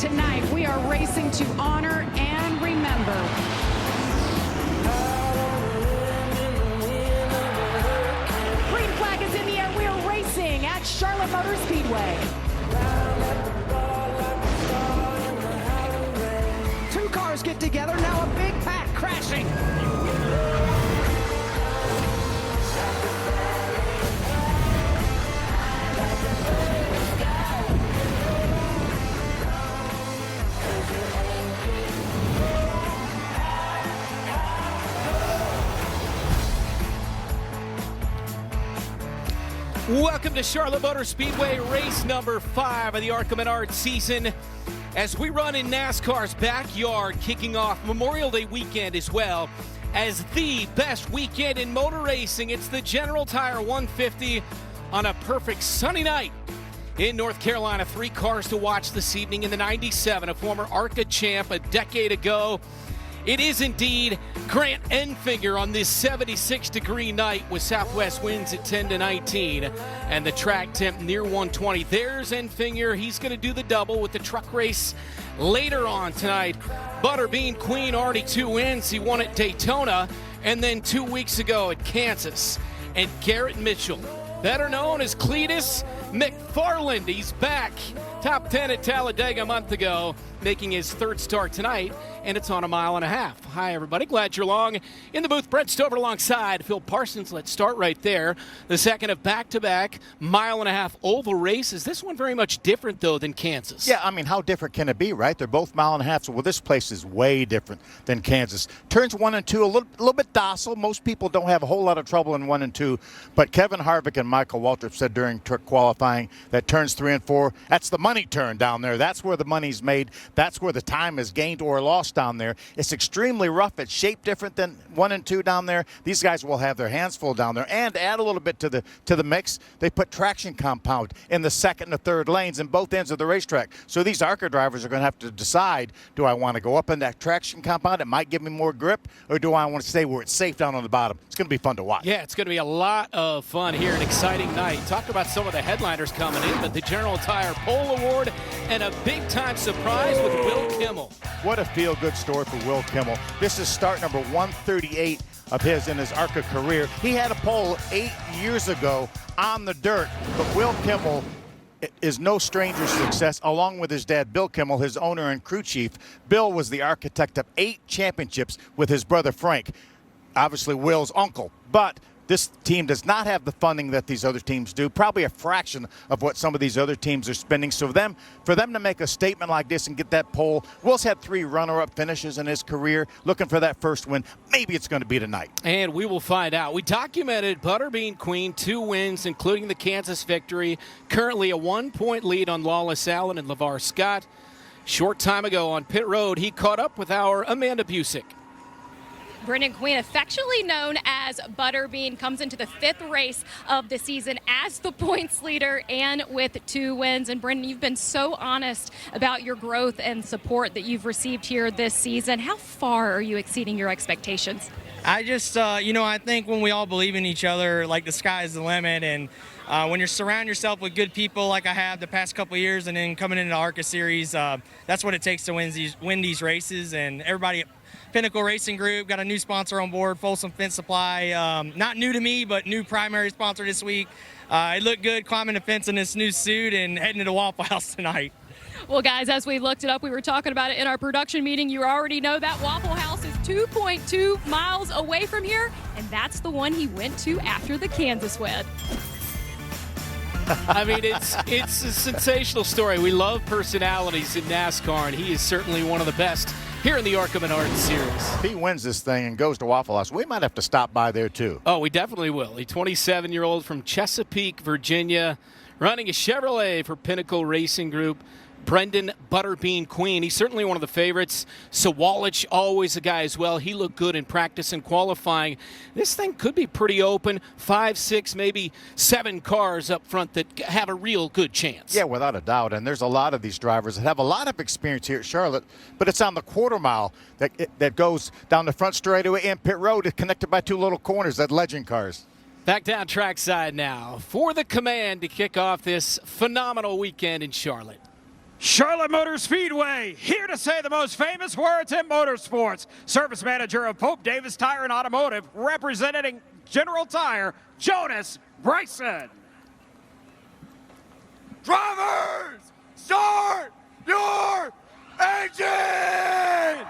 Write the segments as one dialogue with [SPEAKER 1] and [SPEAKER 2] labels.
[SPEAKER 1] tonight we are racing to honor and remember. Green flag is in the air. We are racing at Charlotte Motor Speedway. Two cars get together, now a big pack crashing.
[SPEAKER 2] Welcome to Charlotte Motor Speedway, race number 5 of the ARCA Menards season. As we run in NASCAR's backyard, kicking off Memorial Day weekend as well as the best weekend in motor racing. It's the General Tire 150 on a perfect sunny night in North Carolina. 3 cars to watch this evening in the 97, a former ARCA champ a decade ago. It is indeed Grant Enfinger on this 76-degree night with southwest winds at 10 to 19 and the track temp near 120. There's Enfinger. He's going to do the double with the truck race later on tonight. Butterbean Queen already 2 wins. He won at Daytona and then 2 weeks ago at Kansas. And Garrett Mitchell, better known as Cletus McFarland, he's back. Top 10 at Talladega a month ago, making his 3rd start tonight, and it's on a 1.5 miles. Hi, everybody. Glad you're along. In the booth, Brett Stover alongside Phil Parsons. Let's start right there. The second of back-to-back 1.5 mile oval races. This one very much different, though, than Kansas.
[SPEAKER 3] Yeah, I mean, how different can it be, right? They're both 1.5 miles. Well, this place is way different than Kansas. Turns 1 and 2, a little bit docile. Most people don't have a whole lot of trouble in 1 and 2. But Kevin Harvick and Michael Waltrip said during qualifying that turns 3 and 4, that's the money turn down there. That's where the money's made. That's where the time is gained or lost down there. It's extremely rough. It's shaped different than 1 and 2 down there. These guys will have their hands full down there. And to add a little bit to the mix, they put traction compound in the 2nd and the 3rd lanes in both ends of the racetrack. So these ARCA drivers are going to have to decide, do I want to go up in that traction compound? It might give me more grip, or do I want to stay where it's safe down on the bottom? It's going to be fun to watch.
[SPEAKER 2] Yeah, it's going to be a lot of fun here, an exciting night. Talk about some of the headliners coming in, but the General Tire Pole Award and a big-time surprise with Will Kimmel.
[SPEAKER 3] What a feel-good story for Will Kimmel. This is start number 138 of his in his ARCA career. He had a pole 8 years ago on the dirt, but Will Kimmel is no stranger to success, along with his dad, Bill Kimmel, his owner and crew chief. Bill was the architect of 8 championships with his brother Frank, obviously Will's uncle. But this team does not have the funding that these other teams do, probably a fraction of what some of these other teams are spending. So for them to make a statement like this and get that pole, Will's had 3 runner-up finishes in his career, looking for that first win. Maybe it's going to be tonight.
[SPEAKER 2] And we will find out. We documented Butterbean Queen, 2 wins, including the Kansas victory. Currently a 1-point lead on Lawless Allen and LeVar Scott. Short time ago on pit road, he caught up with our Amanda Busick.
[SPEAKER 4] Brendan Queen, affectionately known as Butterbean, comes into the 5th race of the season as the points leader and with 2 wins. And Brendan, you've been so honest about your growth and support that you've received here this season. How far are you exceeding your expectations?
[SPEAKER 5] I just, I think when we all believe in each other, like the sky is the limit. And when you surround yourself with good people like I have the past couple of years and then coming into the ARCA series, that's what it takes to win these races. And everybody at Pinnacle Racing Group got a new sponsor on board, Folsom Fence Supply. Not new to me, but new primary sponsor this week. It looked good climbing the fence in this new suit and heading to the Waffle House tonight.
[SPEAKER 4] Well, guys, as we looked it up, we were talking about it in our production meeting. You already know that Waffle House is 2.2 miles away from here, and that's the one he went to after the Kansas wed.
[SPEAKER 2] I mean, it's a sensational story. We love personalities in NASCAR, and he is certainly one of the best here in the ARCA Menards series.
[SPEAKER 3] If he wins this thing and goes to Waffle House, we might have to stop by there too.
[SPEAKER 2] Oh, we definitely will. A 27-year-old from Chesapeake, Virginia, running a Chevrolet for Pinnacle Racing Group. Brendan Butterbean Queen. He's certainly one of the favorites. Sawalich, always a guy as well. He looked good in practice and qualifying. This thing could be pretty open. 5, 6, maybe 7 cars up front that have a real good chance.
[SPEAKER 3] Yeah, without a doubt. And there's a lot of these drivers that have a lot of experience here at Charlotte, but it's on the quarter mile that goes down the front straightaway and pit road. It's connected by 2 little corners, that legend cars.
[SPEAKER 2] Back down trackside now for the command to kick off this phenomenal weekend in Charlotte.
[SPEAKER 6] Charlotte Motor Speedway, here to say the most famous words in motorsports. Service manager of Pope Davis Tire and Automotive, representing General Tire, Jonas Bryson. Drivers, start your engines!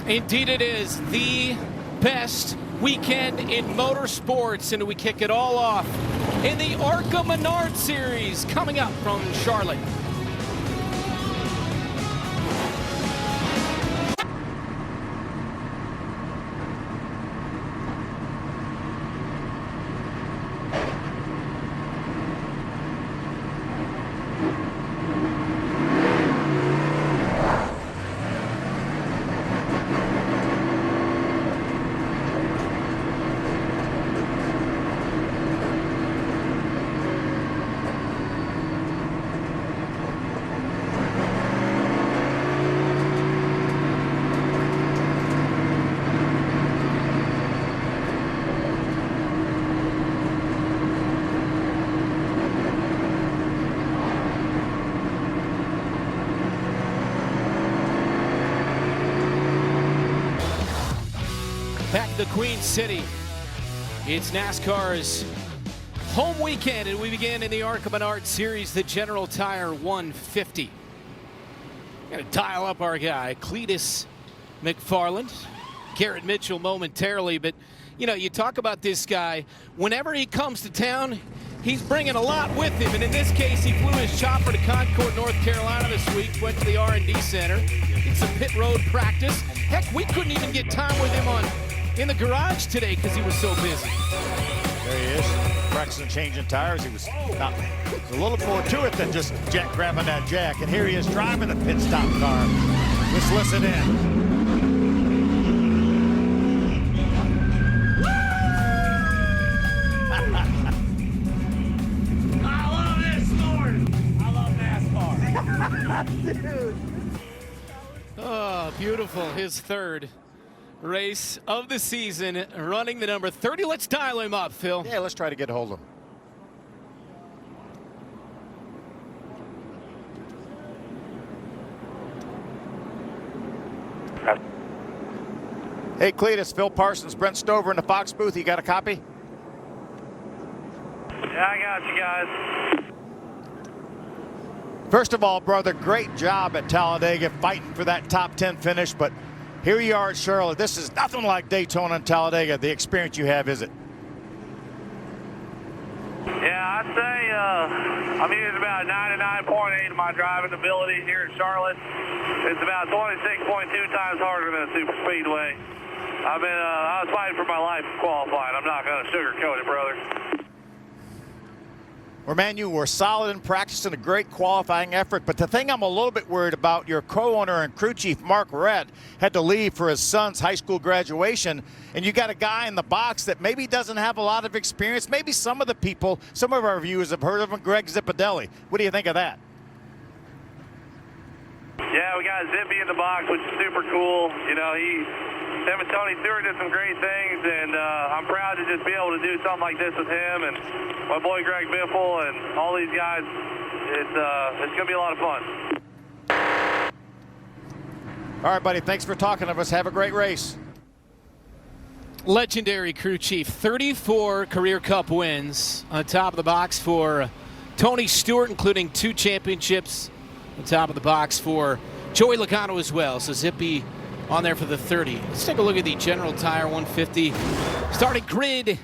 [SPEAKER 2] Indeed it is the best weekend in motorsports, and we kick it all off in the ARCA Menard Series coming up from Charlotte. Back to Queen City. It's NASCAR's home weekend, and we begin in the ARCA Menard Series, the General Tire 150. Gonna dial up our guy, Cletus McFarland, Garrett Mitchell momentarily, but you know, you talk about this guy, whenever he comes to town, he's bringing a lot with him, and in this case, he flew his chopper to Concord, North Carolina this week, went to the R&D Center, did some pit road practice. Heck, we couldn't even get time with him in the garage today because he was so busy.
[SPEAKER 3] There he is, practicing changing tires. He was a little more to it than just grabbing that jack. And here he is driving the pit stop car. Let's listen in.
[SPEAKER 6] I love this sport. I love NASCAR.
[SPEAKER 3] Dude.
[SPEAKER 2] Oh, beautiful. His third race of the season, running the number 30. Let's dial him up, Phil.
[SPEAKER 3] Yeah, let's try to get a hold of him. Hey, Cletus, Phil Parsons, Brent Stover in the Fox booth. You got a copy?
[SPEAKER 7] Yeah, I got you guys.
[SPEAKER 3] First of all, brother, great job at Talladega fighting for that top 10 finish, but here you are at Charlotte. This is nothing like Daytona and Talladega, the experience you have, is it?
[SPEAKER 7] Yeah, I'd say, I'm using about 99.8 of my driving abilities here at Charlotte. It's about 26.2 times harder than a super speedway. I was fighting for my life qualifying. I'm not going to sugarcoat it, brother.
[SPEAKER 3] Well, man, you were solid in practice and a great qualifying effort. But the thing I'm a little bit worried about, your co-owner and crew chief, Mark Redd, had to leave for his son's high school graduation. And you got a guy in the box that maybe doesn't have a lot of experience. Maybe some of the people, some of our viewers have heard of him, Greg Zipadelli. What do you think of that?
[SPEAKER 7] Yeah, we got Zippy in the box, which is super cool. You know, him and Tony Stewart did some great things, and I'm proud to just be able to do something like this with him and my boy Greg Biffle and all these guys. It's going to be a lot of fun.
[SPEAKER 3] All right, buddy, thanks for talking to us. Have a great race.
[SPEAKER 2] Legendary crew chief, 34 career cup wins on top of the box for Tony Stewart, including 2 championships on top of the box for Joey Logano as well. So Zippy on there for the 30. Let's take a look at the General Tire 150 starting grid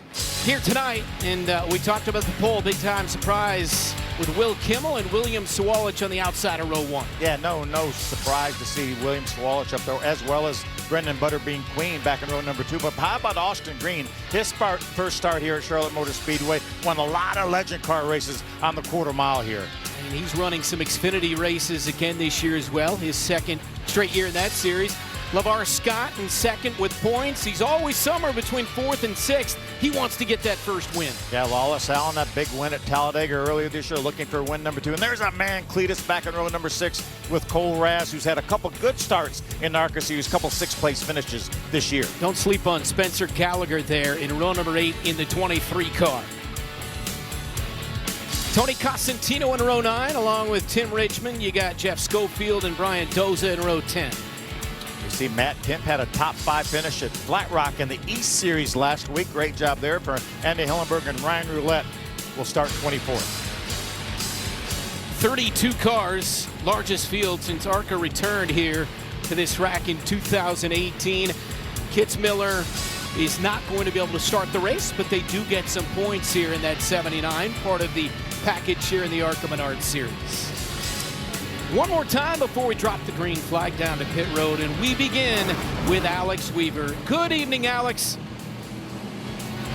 [SPEAKER 2] here tonight. And we talked about the pole, big time surprise with Will Kimmel and William Sawalich on the outside of row 1.
[SPEAKER 3] Yeah, no surprise to see William Sawalich up there, as well as Brendan Butterbean Queen back in row number 2. But how about Austin Green? His first start here at Charlotte Motor Speedway. Won a lot of legend car races on the quarter mile here.
[SPEAKER 2] And he's running some Xfinity races again this year as well. His second straight year in that series. LeVar Scott in second with points. He's always somewhere between 4th and 6th. He wants to get that first win.
[SPEAKER 3] Yeah, Lawless Allen, that big win at Talladega earlier this year, looking for win number 2. And there's a man, Cletus, back in row number 6 with Cole Raz, who's had a couple good starts in the ARCA Series, a couple 6th-place finishes this year.
[SPEAKER 2] Don't sleep on Spencer Gallagher there in row number 8 in the 23 car. Tony Cosentino in row 9, along with Tim Richmond. You got Jeff Schofield and Brian Doza in row 10.
[SPEAKER 3] You see Matt Kemp had a top 5 finish at Flat Rock in the East Series last week. Great job there for Andy Hillenberg, and Ryan Roulette will start 24th.
[SPEAKER 2] 32 cars, largest field since ARCA returned here to this track in 2018. Kitzmiller is not going to be able to start the race, but they do get some points here in that 79, part of the package here in the ARCA Menard Series. One more time before we drop the green flag down to pit road, and we begin with Alex Weaver. Good evening, Alex.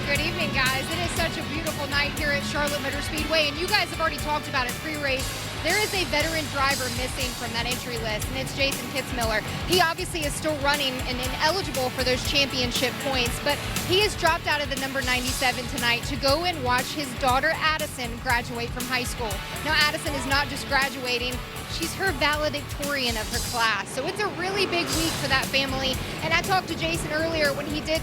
[SPEAKER 8] Good evening, guys. It is such a beautiful night here at Charlotte Motor Speedway, and you guys have already talked about it pre-race. There is a veteran driver missing from that entry list, and it's Jason Kitzmiller. He obviously is still running and ineligible for those championship points, but he has dropped out of the number 97 tonight to go and watch his daughter Addison graduate from high school. Now, Addison is not just graduating, she's her valedictorian of her class. So it's a really big week for that family. And I talked to Jason earlier when he did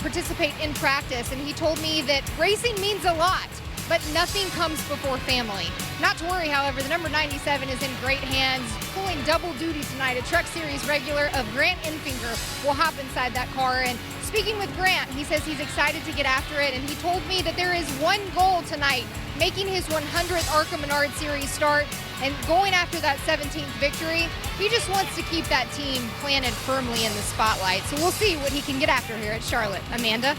[SPEAKER 8] participate in practice, and he told me that racing means a lot, but nothing comes before family. Not to worry, however, the number 97 is in great hands, pulling double duty tonight. A Truck Series regular of Grant Enfinger will hop inside that car. And speaking with Grant, he says he's excited to get after it, and he told me that there is one goal tonight, making his 100th ARCA Menard Series start and going after that 17th victory. He just wants to keep that team planted firmly in the spotlight. So we'll see what he can get after here at Charlotte. Amanda?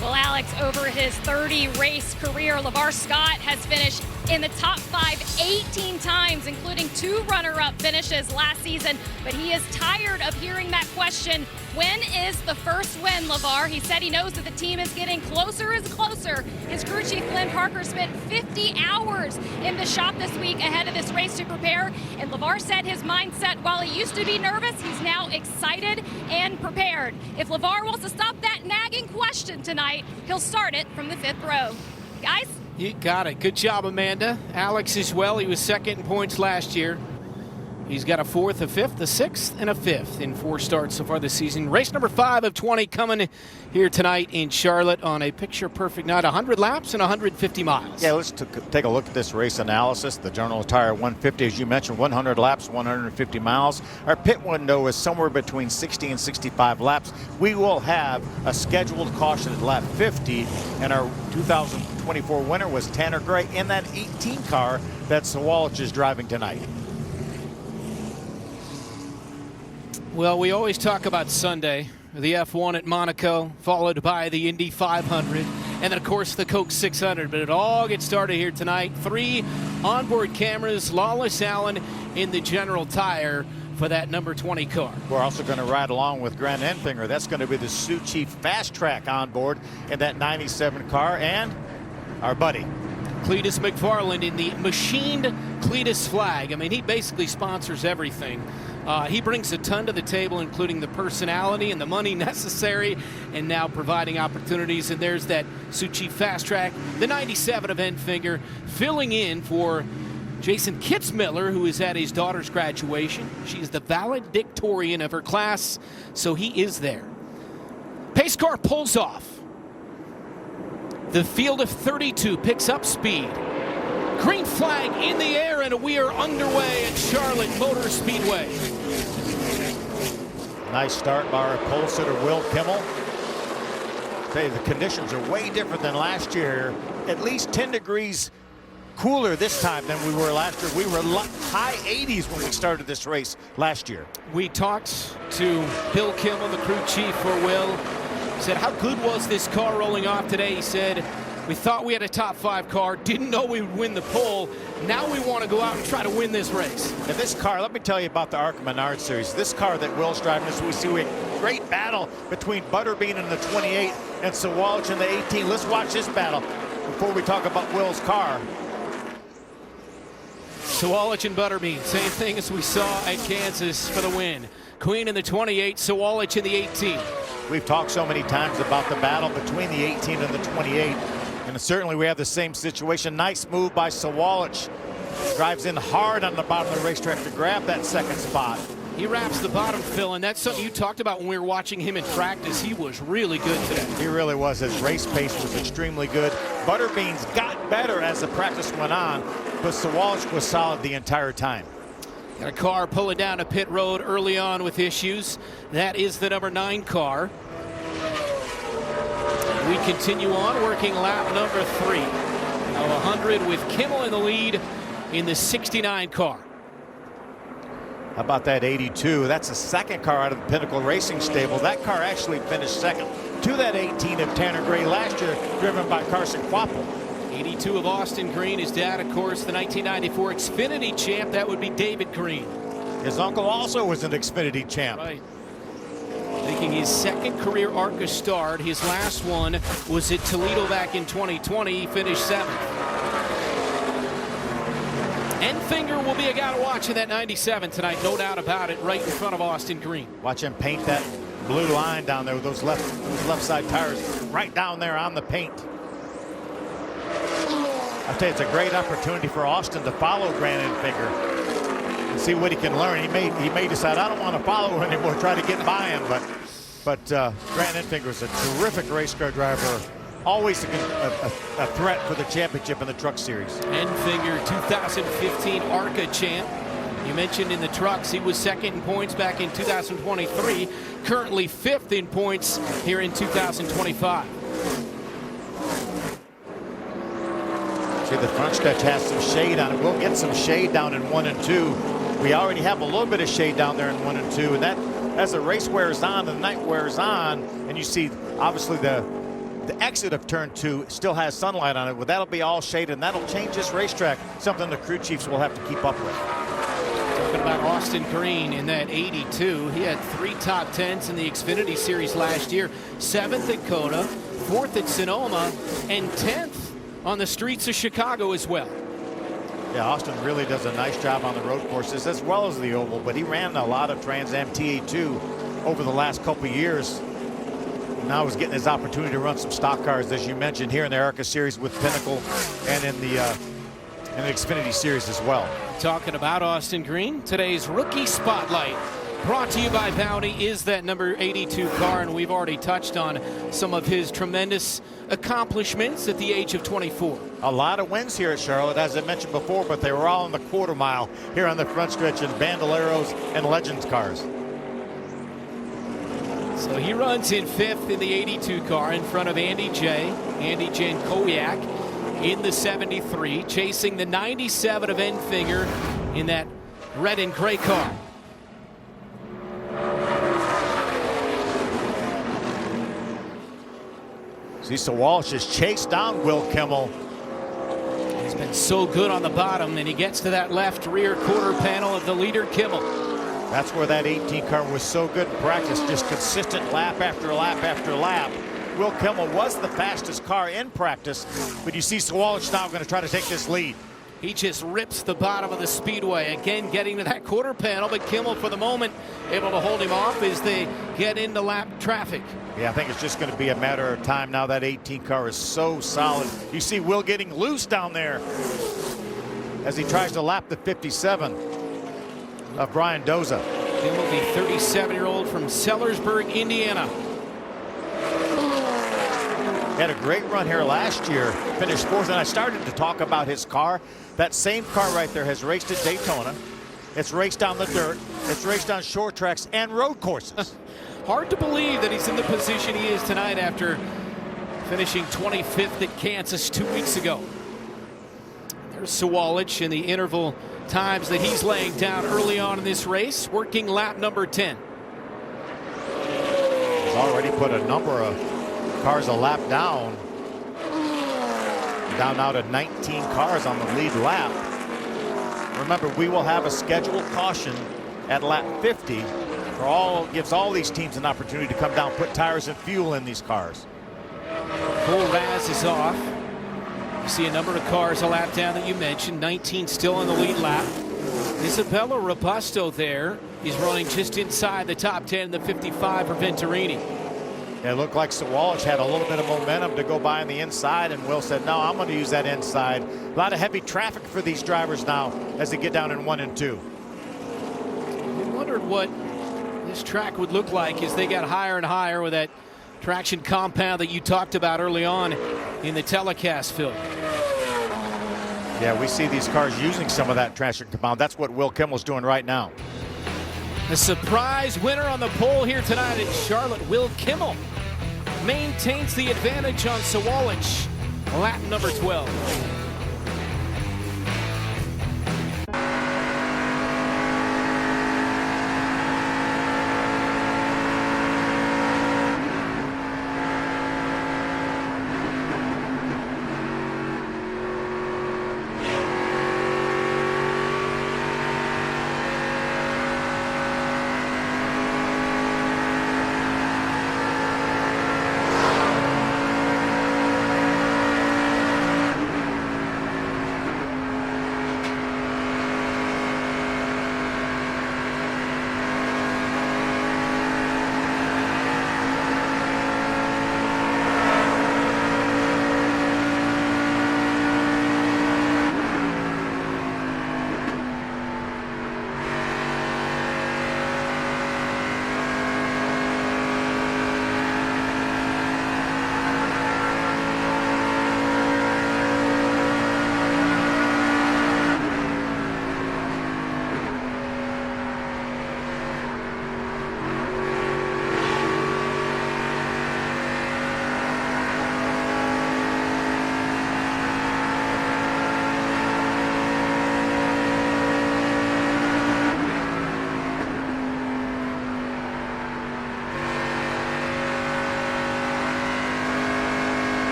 [SPEAKER 4] Well, Alex, over his 30-race career, LeVar Scott has finished in the top 5 18 times, including 2 runner-up finishes last season. But he is tired of hearing that question, when is the first win, LeVar? He said he knows that the team is getting closer and closer. His crew chief, Glenn Parker, spent 50 hours in the shop this week ahead of this race to prepare. And LeVar said his mindset, while he used to be nervous, he's now excited and prepared. If LeVar wants to stop that nagging question tonight, he'll start it from the 5th row. Guys?
[SPEAKER 2] You got it. Good job, Amanda. Alex as well. He was second in points last year. He's got a 4th, a 5th, a 6th, and a 5th in 4 starts so far this season. Race number 5 of 20 coming here tonight in Charlotte on a picture-perfect night. 100 laps and 150 miles.
[SPEAKER 3] Yeah, let's take a look at this race analysis. The General Tire 150, as you mentioned, 100 laps, 150 miles. Our pit window is somewhere between 60 and 65 laps. We will have a scheduled caution at lap 50, and our 2024 winner was Tanner Gray in that 18 car that Sawalich is driving tonight.
[SPEAKER 2] Well, we always talk about Sunday, the F1 at Monaco, followed by the Indy 500, and then, of course, the Coke 600. But it all gets started here tonight. 3 onboard cameras, Lawless Allen in the General Tire for that number 20 car.
[SPEAKER 3] We're also going to ride along with Grant Enfinger. That's going to be the Sioux Chief Fast Track on board in that 97 car, and our buddy
[SPEAKER 2] Cletus McFarland in the machined Cletus flag. I mean, he basically sponsors everything. He brings a ton to the table, including the personality and the money necessary, and now providing opportunities. And there's that Sioux Chief Fast Track, the 97 of Enfinger, filling in for Jason Kitzmiller, who is at his daughter's graduation. She's the valedictorian of her class, so he is there. Pace car pulls off. The field of 32 picks up speed. Green flag in the air, and we are underway at Charlotte Motor Speedway.
[SPEAKER 3] Nice start by our pole sitter, Will Kimmel. Say the conditions are way different than last year. At least 10 degrees cooler this time than we were last year. We were high 80s when we started this race last year.
[SPEAKER 2] We talked to Bill Kimmel, the crew chief for Will. He said, how good was this car rolling off today? He said, we thought we had a top 5 car, didn't know we would win the pole. Now we want to go out and try to win this race.
[SPEAKER 3] And this car, let me tell you about the ARCA Menard Series. This car that Will's driving, as we see a great battle between Butterbean in the 28 and Sawalich in the 18. Let's watch this battle before we talk about Will's car.
[SPEAKER 2] Sawalich and Butterbean, same thing as we saw at Kansas for the win. Queen in the 28, Sawalich in the 18.
[SPEAKER 3] We've talked so many times about the battle between the 18 and the 28, and certainly we have the same situation. Nice move by Sawalich. Drives in hard on the bottom of the racetrack to grab that second spot.
[SPEAKER 2] He wraps the bottom, Phil, and that's something you talked about when we were watching him in practice. He was really good today.
[SPEAKER 3] He really was. His race pace was extremely good. Butterbeans got better as the practice went on, but Sawalich was solid the entire time.
[SPEAKER 2] Got a car pulling down a pit road early on with issues. That is the number 9 car. We continue on working lap number 3. Now 100 with Kimmel in the lead in the 69 car.
[SPEAKER 3] How about that 82? That's the second car out of the Pinnacle Racing stable. That car actually finished second to that 18 of Tanner Gray last year, driven by Carson Quapple.
[SPEAKER 2] 82 of Austin Green, his dad, of course, the 1994 Xfinity champ. That would be David Green.
[SPEAKER 3] His uncle also was an Xfinity champ.
[SPEAKER 2] Right. Making his second career ARCA start. His last one was at Toledo back in 2020. He finished 7th. Enfinger will be a guy to watch in that 97 tonight, no doubt about it, right in front of Austin Green.
[SPEAKER 3] Watch him paint that blue line down there with those left side tires right down there on the paint. I tell you, it's a great opportunity for Austin to follow Grant Enfinger and see what he can learn. He may decide, I don't want to follow him anymore, try to get by him, but Grant Enfinger is a terrific race car driver. Always a threat for the championship in the Truck Series.
[SPEAKER 2] Enfinger, 2015 ARCA champ. You mentioned in the trucks, he was second in points back in 2023. Currently 5th in points here in 2025.
[SPEAKER 3] See, the front stretch has some shade on it. We'll get some shade down in 1 and 2. We already have a little bit of shade down there in 1 and 2, and that as the race wears on, the night wears on, and you see obviously the exit of turn 2 still has sunlight on it. Well, that'll be all shaded, and that'll change this racetrack, something the crew chiefs will have to keep up with.
[SPEAKER 2] Talking about Austin Green in that 82. He had 3 top 10s in the Xfinity Series last year. 7th at Coda, 4th at Sonoma, and 10th on the streets of Chicago as well.
[SPEAKER 3] Yeah, Austin really does a nice job on the road courses as well as the oval, but he ran a lot of Trans Am TA2 over the last couple of years. Now he's getting his opportunity to run some stock cars, as you mentioned, here in the ARCA Series with Pinnacle and in the Xfinity Series as well.
[SPEAKER 2] Talking about Austin Green, today's Rookie Spotlight brought to you by Bounty is that number 82 car, and we've already touched on some of his tremendous accomplishments at the age of 24.
[SPEAKER 3] A lot of wins here at Charlotte, as I mentioned before, but they were all in the quarter mile here on the front stretch in Bandoleros and Legends cars.
[SPEAKER 2] So he runs in 5th in the 82 car in front of Andy Jankowiak in the 73, chasing the 97 of Enfinger in that red and gray car.
[SPEAKER 3] See, Sawalich has chased down Will Kimmel.
[SPEAKER 2] He's been so good on the bottom, and he gets to that left rear quarter panel of the leader, Kimmel.
[SPEAKER 3] That's where that 18 car was so good in practice, just consistent lap after lap after lap. Will Kimmel was the fastest car in practice, but you see Sawalich now going to try to take this lead.
[SPEAKER 2] He just rips the bottom of the speedway, again getting to that quarter panel, but Kimmel for the moment able to hold him off as they get into lap traffic.
[SPEAKER 3] Yeah, I think it's just going to be a matter of time now. That 18 car is so solid. You see Will getting loose down there as he tries to lap the 57 of Brian Doza.
[SPEAKER 2] Kimmel, the 37-year-old from Sellersburg, Indiana.
[SPEAKER 3] He had a great run here last year, finished 4th, and I started to talk about his car. That same car right there has raced at Daytona. It's raced on the dirt. It's raced on short tracks and road courses.
[SPEAKER 2] Hard to believe that he's in the position he is tonight after finishing 25th at Kansas 2 weeks ago. There's Sawalich in the interval times that he's laying down early on in this race, working lap number 10.
[SPEAKER 3] He's already put a number of cars a lap down. Down now to 19 cars on the lead lap. Remember, we will have a scheduled caution at lap 50. Gives all these teams an opportunity to come down, put tires and fuel in these cars.
[SPEAKER 2] Full Raz is off. You see a number of cars a lap down that you mentioned. 19 still in the lead lap. Isabella Robusto there. He's running just inside the top 10 in the 55 for Venturini.
[SPEAKER 3] It looked like Sawalich had a little bit of momentum to go by on the inside, and Will said, no, I'm going to use that inside. A lot of heavy traffic for these drivers now as they get down in 1 and 2.
[SPEAKER 2] We wondered what this track would look like as they got higher and higher with that traction compound that you talked about early on in the telecast, Phil.
[SPEAKER 3] Yeah, we see these cars using some of that traction compound. That's what Will Kimmel's doing right now.
[SPEAKER 2] The surprise winner on the pole here tonight in Charlotte, Will Kimmel, maintains the advantage on Sawalich, lap number 12.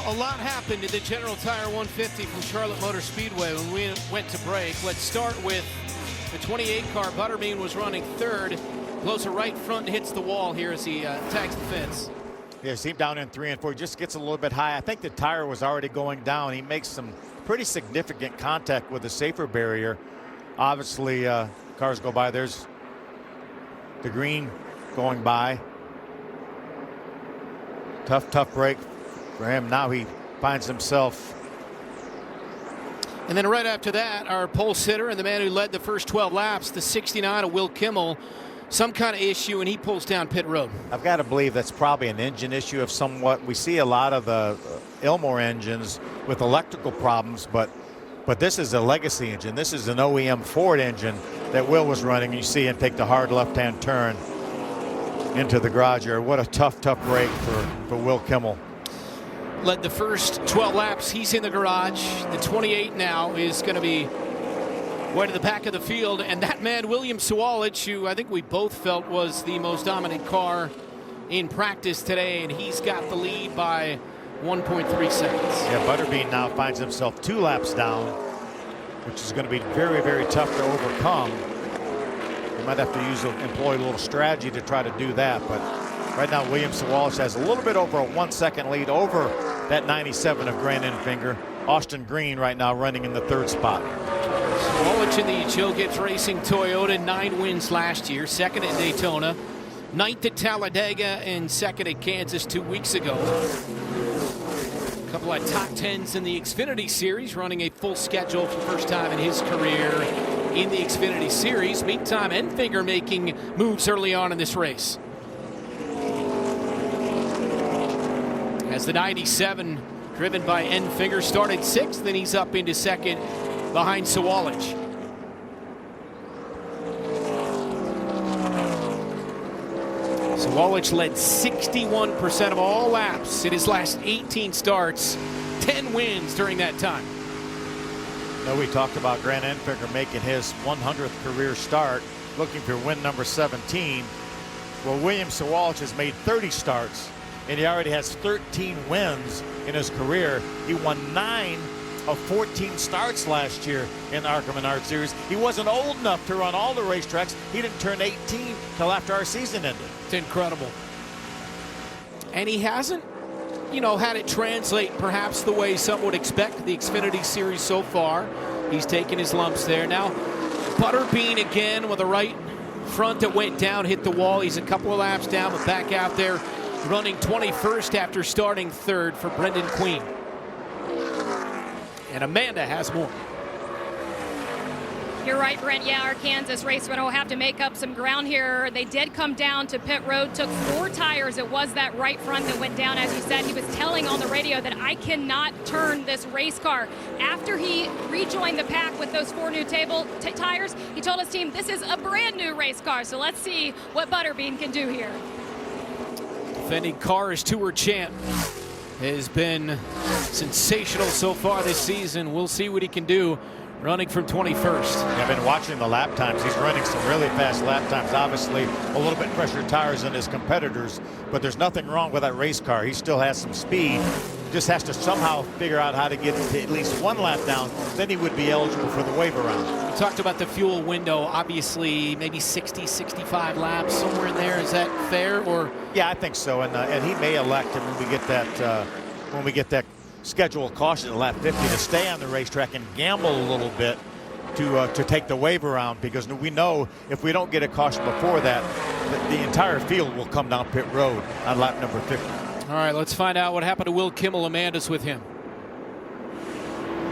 [SPEAKER 2] A lot happened in the General Tire 150 from Charlotte Motor Speedway when we went to break. Let's start with the 28 car. Butterbean was running third. Blows a right front and hits the wall here as he tags the fence.
[SPEAKER 3] Yeah, see him down in 3 and 4. Just gets a little bit high. I think the tire was already going down. He makes some pretty significant contact with the safer barrier. Obviously, cars go by. There's the green going by. Tough break for him. Now he finds himself.
[SPEAKER 2] And then right after that, our pole sitter and the man who led the first 12 laps, the 69 of Will Kimmel, some kind of issue, and he pulls down pit road.
[SPEAKER 3] I've got to believe that's probably an engine issue of somewhat. We see a lot of the Ilmor engines with electrical problems, but this is a legacy engine. This is an OEM Ford engine that Will was running. You see him take the hard left-hand turn into the garage area. What a tough break for Will Kimmel.
[SPEAKER 2] Led the first 12 laps. He's in the garage. The 28 now is going to be way to the back of the field. And that man, William Sawalich, who I think we both felt was the most dominant car in practice today, and he's got the lead by 1.3 seconds.
[SPEAKER 3] Yeah, Butterbean now finds himself 2 laps down, which is going to be very, very tough to overcome. You might have to employ a little strategy to try to do that, but right now William Sawalich has a little bit over a 1 second lead over that 97 of Grant Enfinger. Austin Green right now running in the 3rd spot.
[SPEAKER 2] Sawalich in the Joe Gibbs Racing Toyota, 9 wins last year, 2nd at Daytona, 9th at Talladega, and 2nd at Kansas 2 weeks ago. A couple of top 10s in the Xfinity Series, running a full schedule for the first time in his career in the Xfinity Series. Meantime, Enfinger making moves early on in this race. As the 97, driven by Enfinger, started 6th, then he's up into 2nd behind Sawalich. Sawalich led 61% of all laps in his last 18 starts, 10 wins during that time.
[SPEAKER 3] Now we talked about Grant Enfinger making his 100th career start, looking for win number 17. Well, William Sawalich has made 30 starts, and he already has 13 wins in his career. He won 9 of 14 starts last year in the ARCA Menard Series. He wasn't old enough to run all the racetracks. He didn't turn 18 till after our season ended.
[SPEAKER 2] It's incredible. And he hasn't, had it translate perhaps the way some would expect the Xfinity Series so far. He's taken his lumps there. Now, Butterbean again with a right front that went down, hit the wall. He's a couple of laps down, but back out there running 21st after starting 3rd for Brendan Queen. And Amanda has more.
[SPEAKER 4] You're right, Brent. Yeah, our Kansas race will have to make up some ground here. They did come down to pit road, took 4 tires. It was that right front that went down. As you said, he was telling on the radio that I cannot turn this race car. After he rejoined the pack with those 4 new tires, he told his team, this is a brand new race car. So let's see what Butterbean can do here.
[SPEAKER 2] Defending Cars Tour champ has been sensational so far this season. We'll see what he can do running from 21st.
[SPEAKER 3] I've been watching the lap times. He's running some really fast lap times. Obviously, a little bit fresher tires than his competitors, but there's nothing wrong with that race car. He still has some speed. Just has to somehow figure out how to get to at least 1 lap down. Then he would be eligible for the waiver round.
[SPEAKER 2] We talked about the fuel window. Obviously, maybe 60, 65 laps, somewhere in there. Is that fair? Or
[SPEAKER 3] yeah, I think so. And he may elect, and when we get that scheduled caution at lap 50, to stay on the racetrack and gamble a little bit to take the waiver round, because we know if we don't get a caution before that, the entire field will come down pit road on lap number 50.
[SPEAKER 2] All right, let's find out what happened to Will Kimmel. Amanda's with him.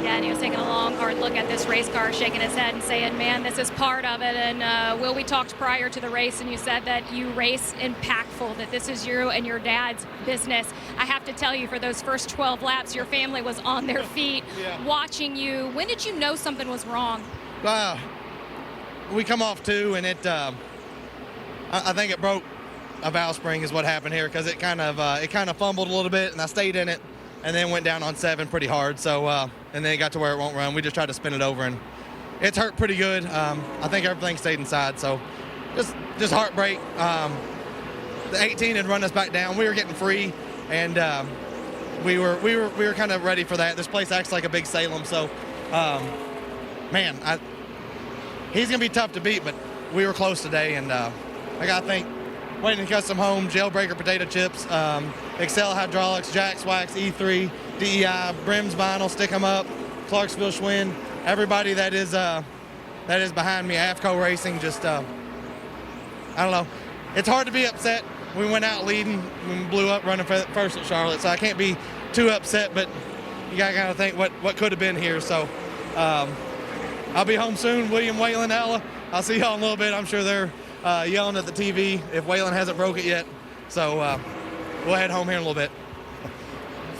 [SPEAKER 4] Yeah, and he was taking a long, hard look at this race car, shaking his head and saying, man, this is part of it. And Will, we talked prior to the race, and you said that you race impactful, that this is you and your dad's business. I have to tell you, for those first 12 laps, your family was on their feet watching you. When did you know something was wrong?
[SPEAKER 5] We come off 2, and I think it broke a valve spring is what happened here, because it kind of fumbled a little bit, and I stayed in it, and then went down on 7 pretty hard. So and then it got to where it won't run. We just tried to spin it over, and it's hurt pretty good. I think everything stayed inside, so just heartbreak. The 18 had run us back down. We were getting free, and we were kind of ready for that. This place acts like a big Salem, so man, he's gonna be tough to beat, but we were close today, and I gotta think. Waiting to custom home, jailbreaker potato chips, Excel hydraulics, Jack's Wax, E3, DEI, Brims vinyl, stick 'em up, Clarksville Schwinn, everybody that is behind me, AFCO Racing, just I don't know. It's hard to be upset. We went out leading, we blew up running first at Charlotte, so I can't be too upset, but you gotta kind of think what could have been here. So I'll be home soon. William, Waylon, Ella, I'll see y'all in a little bit. I'm sure they're yelling at the TV if Waylon hasn't broke it yet. So we'll head home here in a little bit.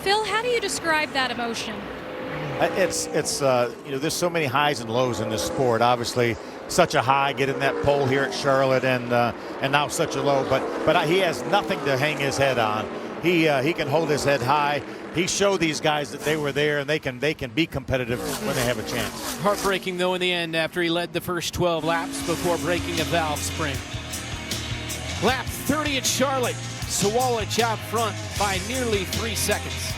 [SPEAKER 4] Phil, how do you describe that emotion?
[SPEAKER 3] It's there's so many highs and lows in this sport. Obviously, such a high getting that pole here at Charlotte, and now such a low. But he has nothing to hang his head on. He can hold his head high. He showed these guys that they were there, and they can be competitive when they have a chance.
[SPEAKER 2] Heartbreaking, though, in the end after he led the first 12 laps before breaking a valve spring. Lap 30 at Charlotte. Sawalich out front by nearly 3 seconds.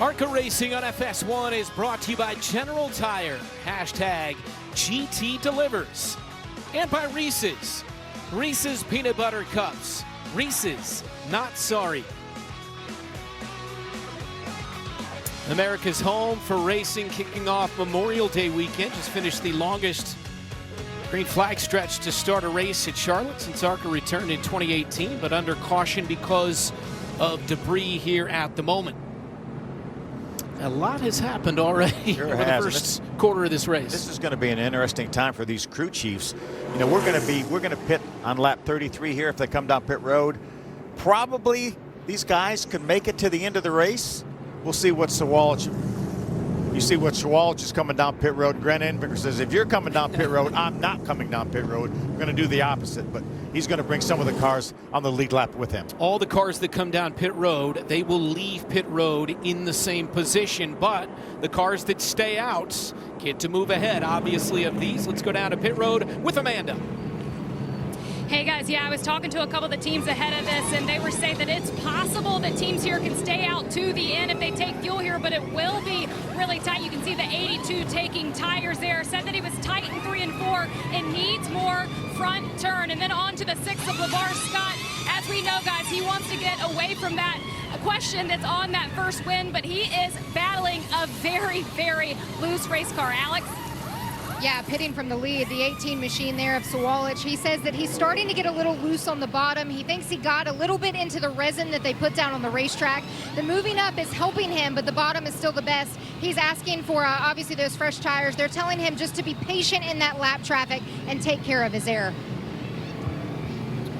[SPEAKER 2] ARCA Racing on FS1 is brought to you by General Tire, hashtag GT Delivers, and by Reese's. Reese's Peanut Butter Cups. Reese's, not sorry. America's home for racing, kicking off Memorial Day weekend. Just finished the longest green flag stretch to start a race at Charlotte since ARCA returned in 2018, but under caution because of debris here at the moment. A lot has happened already over the first quarter of this race.
[SPEAKER 3] This is going to be an interesting time for these crew chiefs. You know, we're going to pit on lap 33 here if they come down pit road. Probably these guys could make it to the end of the race. We'll see what Sawalich. You see what Sawalich is coming down pit road. Grant Enfinger says, if you're coming down pit road, I'm not coming down pit road. We're going to do the opposite, but he's going to bring some of the cars on the lead lap with him.
[SPEAKER 2] All the cars that come down pit road, they will leave pit road in the same position, but the cars that stay out get to move ahead, obviously, of these. Let's go down to pit road with Amanda.
[SPEAKER 4] Hey guys, yeah, I was talking to a couple of the teams ahead of this, and they were saying that it's possible that teams here can stay out to the end if they take fuel here, but it will be really tight. You can see the 82 taking tires there. Said that he was tight in 3 and 4 and needs more front turn. And then on to the 6 of LeVar Scott. As we know, guys, he wants to get away from that question that's on that first win, but he is battling a very, very loose race car. Alex?
[SPEAKER 8] Yeah, pitting from the lead, the 18 machine there of Sawalich. He says that he's starting to get a little loose on the bottom. He thinks he got a little bit into the resin that they put down on the racetrack. The moving up is helping him, but the bottom is still the best. He's asking for, obviously, those fresh tires. They're telling him just to be patient in that lap traffic and take care of his air.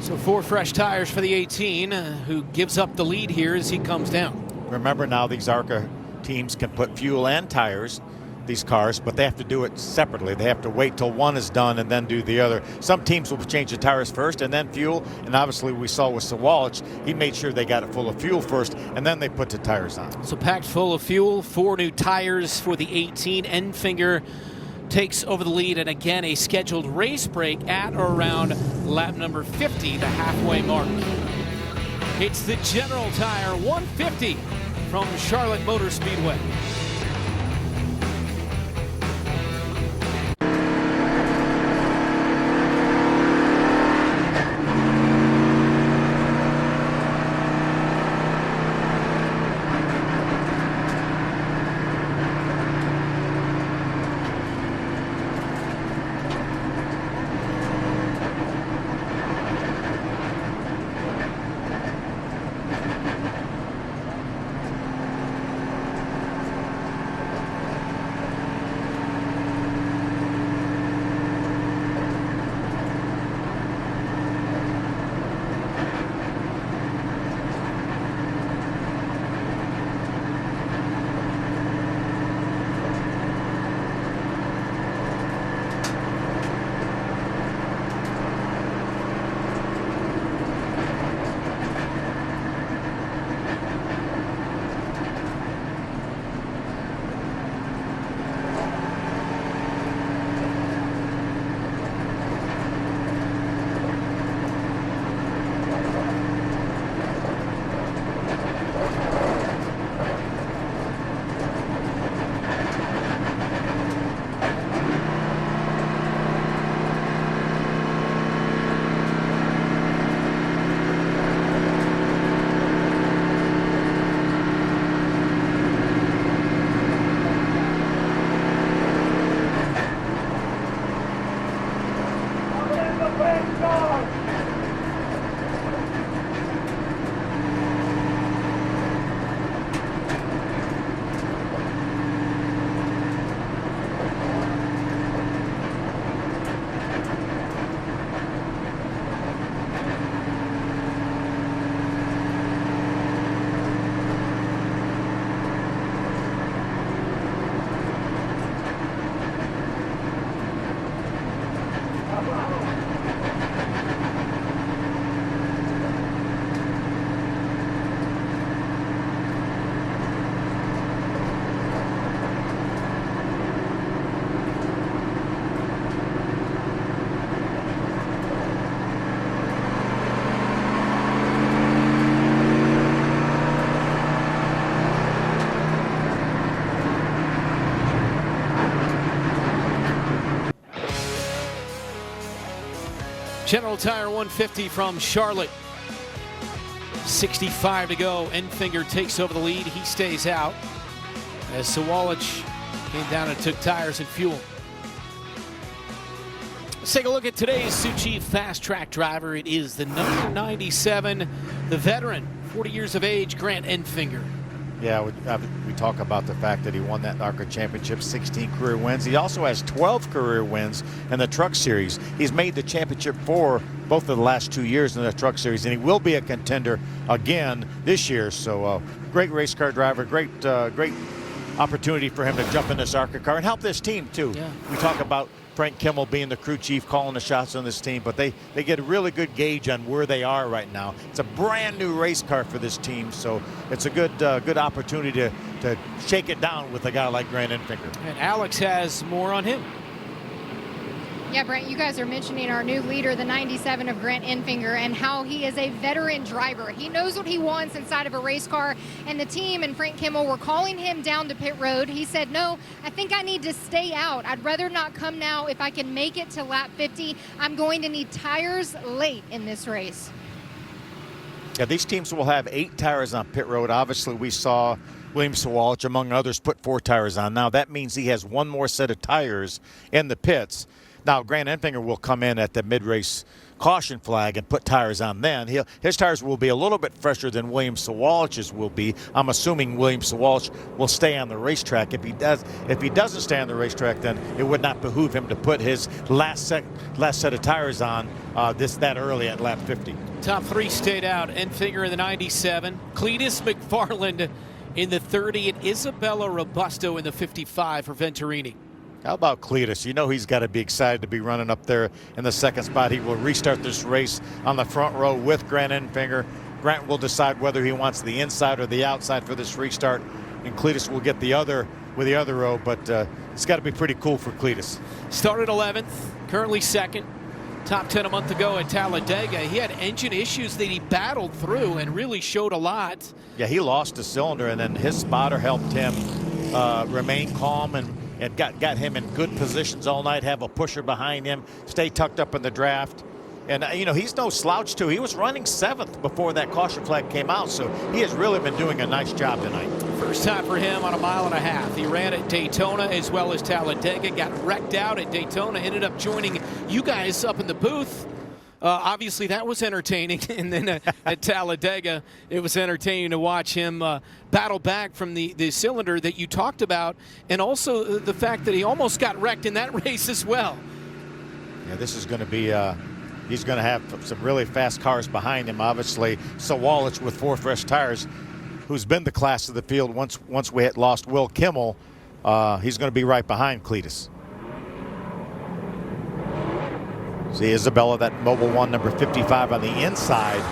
[SPEAKER 2] So 4 fresh tires for the 18, who gives up the lead here as he comes down.
[SPEAKER 3] Remember now, these ARCA teams can put fuel and tires, these cars, but they have to do it separately. They have to wait till one is done and then do the other. Some teams will change the tires first and then fuel, and obviously we saw with Sawalich, he made sure they got it full of fuel first and then they put the tires on.
[SPEAKER 2] So packed full of fuel, 4 new tires for the 18. Enfinger takes over the lead, and again a scheduled race break at or around lap number 50, the halfway mark. It's the General Tire 150 from Charlotte Motor Speedway. General Tire 150 from Charlotte. 65 to go. Enfinger takes over the lead. He stays out as Sawalich came down and took tires and fuel. Let's take a look at today's Sioux Chief Fast Track driver. It is the number 97, the veteran, 40 years of age, Grant Enfinger.
[SPEAKER 3] Yeah, we talk about the fact that he won that ARCA championship, 16 career wins. He also has 12 career wins in the Truck Series. He's made the championship for both of the last 2 years in the Truck Series, and he will be a contender again this year. So great race car driver, great opportunity for him to jump in this ARCA car and help this team too.
[SPEAKER 2] Yeah.
[SPEAKER 3] We talk about Frank Kimmel being the crew chief, calling the shots on this team, but they get a really good gauge on where they are right now. It's a brand new race car for this team, so it's a good opportunity to shake it down with a guy like Grant Enfinger.
[SPEAKER 2] And Alex has more on him.
[SPEAKER 8] Yeah, Brent, you guys are mentioning our new leader, the 97 of Grant Enfinger, and how he is a veteran driver. He knows what he wants inside of a race car, and the team and Frank Kimmel were calling him down to pit road. He said, no, I think I need to stay out. I'd rather not come now. If I can make it to lap 50, I'm going to need tires late in this race.
[SPEAKER 3] Yeah, these teams will have 8 tires on pit road. Obviously, we saw William Sawalich, among others, put 4 tires on. Now, that means he has 1 more set of tires in the pits. Now, Grant Enfinger will come in at the mid-race caution flag and put tires on then. His tires will be a little bit fresher than William Sawalich's will be. I'm assuming William Sawalich will stay on the racetrack. If he doesn't stay on the racetrack, then it would not behoove him to put his last set of tires on that early at lap 50.
[SPEAKER 2] Top 3 stayed out. Enfinger in the 97, Cletus McFarland in the 30, and Isabella Robusto in the 55 for Venturini.
[SPEAKER 3] How about Cletus? You know he's got to be excited to be running up there in the second spot. He will restart this race on the front row with Grant Enfinger. Grant will decide whether he wants the inside or the outside for this restart, and Cletus will get the other with the other row, but it's got to be pretty cool for Cletus.
[SPEAKER 2] Started 11th, currently 2nd. Top 10 a month ago at Talladega. He had engine issues that he battled through and really showed a lot.
[SPEAKER 3] Yeah, he lost a cylinder, and then his spotter helped him remain calm and got him in good positions all night, have a pusher behind him, stay tucked up in the draft. And, you know, he's no slouch, too. He was running 7th before that caution flag came out, so he has really been doing a nice job tonight.
[SPEAKER 2] First time for him on a 1.5 miles. He ran at Daytona as well as Talladega, got wrecked out at Daytona, ended up joining you guys up in the booth. Obviously, that was entertaining. And then at Talladega, it was entertaining to watch him battle back from the cylinder that you talked about, and also the fact that he almost got wrecked in that race as well.
[SPEAKER 3] Yeah, this is going to be he's going to have some really fast cars behind him. Obviously, Sawalich with 4 fresh tires, who's been the class of the field once we had lost Will Kimmel. He's going to be right behind Cletus. See Isabella, that Mobile 1, number 55 on the inside,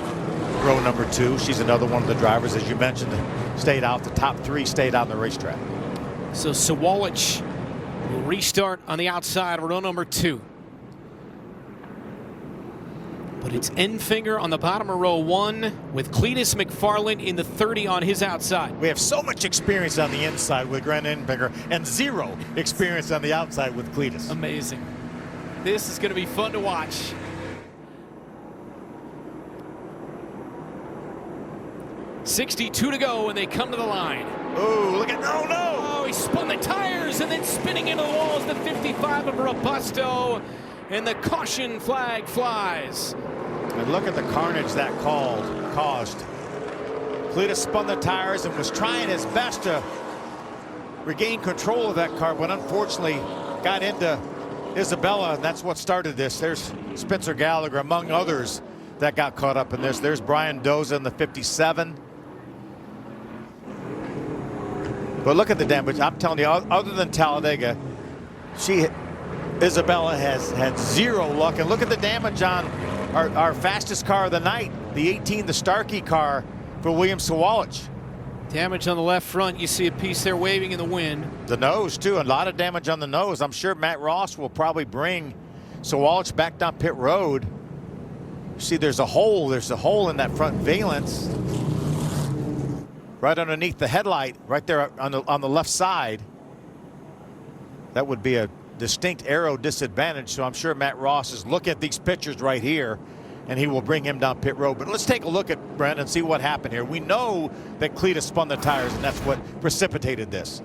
[SPEAKER 3] row number 2. She's another one of the drivers, as you mentioned, stayed out. The top 3 stayed on the racetrack.
[SPEAKER 2] So Sawalich will restart on the outside, row number 2. But it's Enfinger on the bottom of row 1 with Cletus McFarland in the 30 on his outside.
[SPEAKER 3] We have so much experience on the inside with Grant Enfinger and 0 experience on the outside with Cletus.
[SPEAKER 2] Amazing. This is going to be fun to watch. .62 to go when they come to the line.
[SPEAKER 3] Oh, look at, no!
[SPEAKER 2] Oh, he spun the tires and then spinning into the walls, the 55 of Robusto, and the caution flag flies.
[SPEAKER 3] And look at the carnage that caused. Cletus spun the tires and was trying his best to regain control of that car, but unfortunately got into Isabella, and that's what started this. There's Spencer Gallagher, among others, that got caught up in this. There's Brian Doza in the 57. But look at the damage. I'm telling you, other than Talladega, Isabella has had 0 luck. And look at the damage on our fastest car of the night, the 18, the Starkey car for William Sawalich.
[SPEAKER 2] Damage on the left front. You see a piece there waving in the wind.
[SPEAKER 3] The nose, too. A lot of damage on the nose. I'm sure Matt Ross will probably bring Sawalich back down pit road. See, there's a hole. There's a hole in that front valence right underneath the headlight, right there on the left side. That would be a distinct aero disadvantage, so I'm sure Matt Ross is looking at these pictures right here, and he will bring him down pit road. But let's take a look at Brent and see what happened here. We know that Cletus spun the tires, and that's what precipitated this.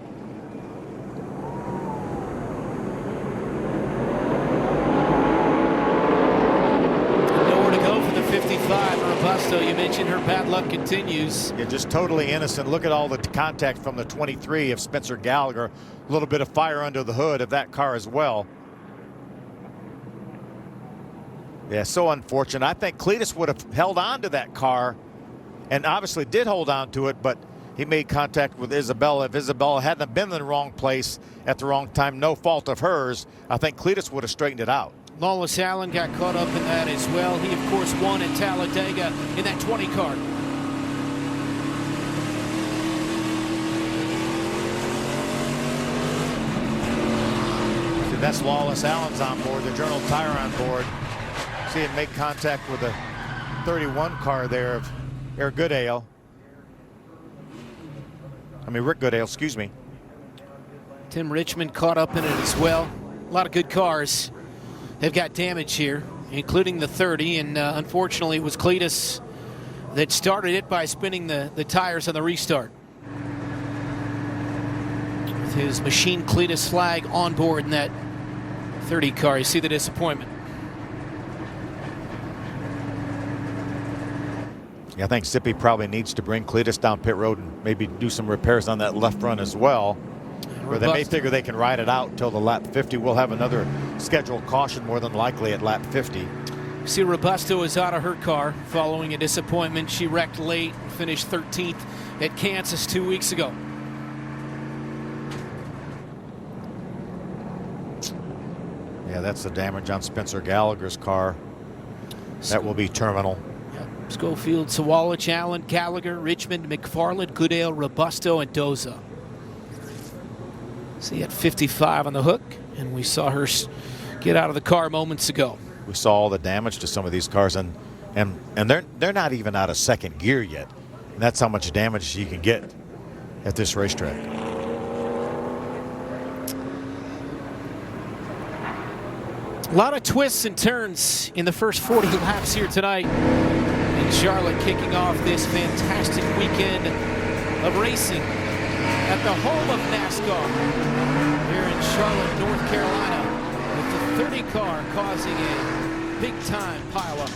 [SPEAKER 2] Nowhere to go for the 55. Robusto, you mentioned her bad luck continues.
[SPEAKER 3] Yeah, just totally innocent. Look at all the contact from the 23 of Spencer Gallagher. A little bit of fire under the hood of that car as well. Yeah, so unfortunate. I think Cletus would have held on to that car, and obviously did hold on to it, but he made contact with Isabella. If Isabella hadn't been in the wrong place at the wrong time, no fault of hers, I think Cletus would have straightened it out.
[SPEAKER 2] Lawless Allen got caught up in that as well. He, of course, won at Talladega in that 20 car.
[SPEAKER 3] See, that's Lawless Allen's on board, the Journal Tire on board. See him make contact with the 31 car there of Rick Goodale, excuse me.
[SPEAKER 2] Tim Richmond caught up in it as well. A lot of good cars have got damage here, including the 30, and unfortunately it was Cletus that started it by spinning the tires on the restart. With his Machine Cletus flag on board in that 30 car, you see the disappointment.
[SPEAKER 3] Yeah, I think Sippy probably needs to bring Cletus down pit road and maybe do some repairs on that left front as well. Or they may figure they can ride it out until the lap 50. We'll have another scheduled caution more than likely at lap 50.
[SPEAKER 2] See, Robusto is out of her car following a disappointment. She wrecked late and finished 13th at Kansas 2 weeks ago.
[SPEAKER 3] Yeah, that's the damage on Spencer Gallagher's car. That will be terminal.
[SPEAKER 2] Schofield, Sawalich, Allen, Gallagher, Richmond, McFarland, Goodale, Robusto, and Doza. See, at 55 on the hook, and we saw her get out of the car moments ago.
[SPEAKER 3] We saw all the damage to some of these cars, and they're not even out of second gear yet. And that's how much damage you can get at this racetrack.
[SPEAKER 2] A lot of twists and turns in the first 40 laps here tonight. And Charlotte kicking off this fantastic weekend of racing at the home of NASCAR here in Charlotte, North Carolina, with the 30 car causing a big-time pileup.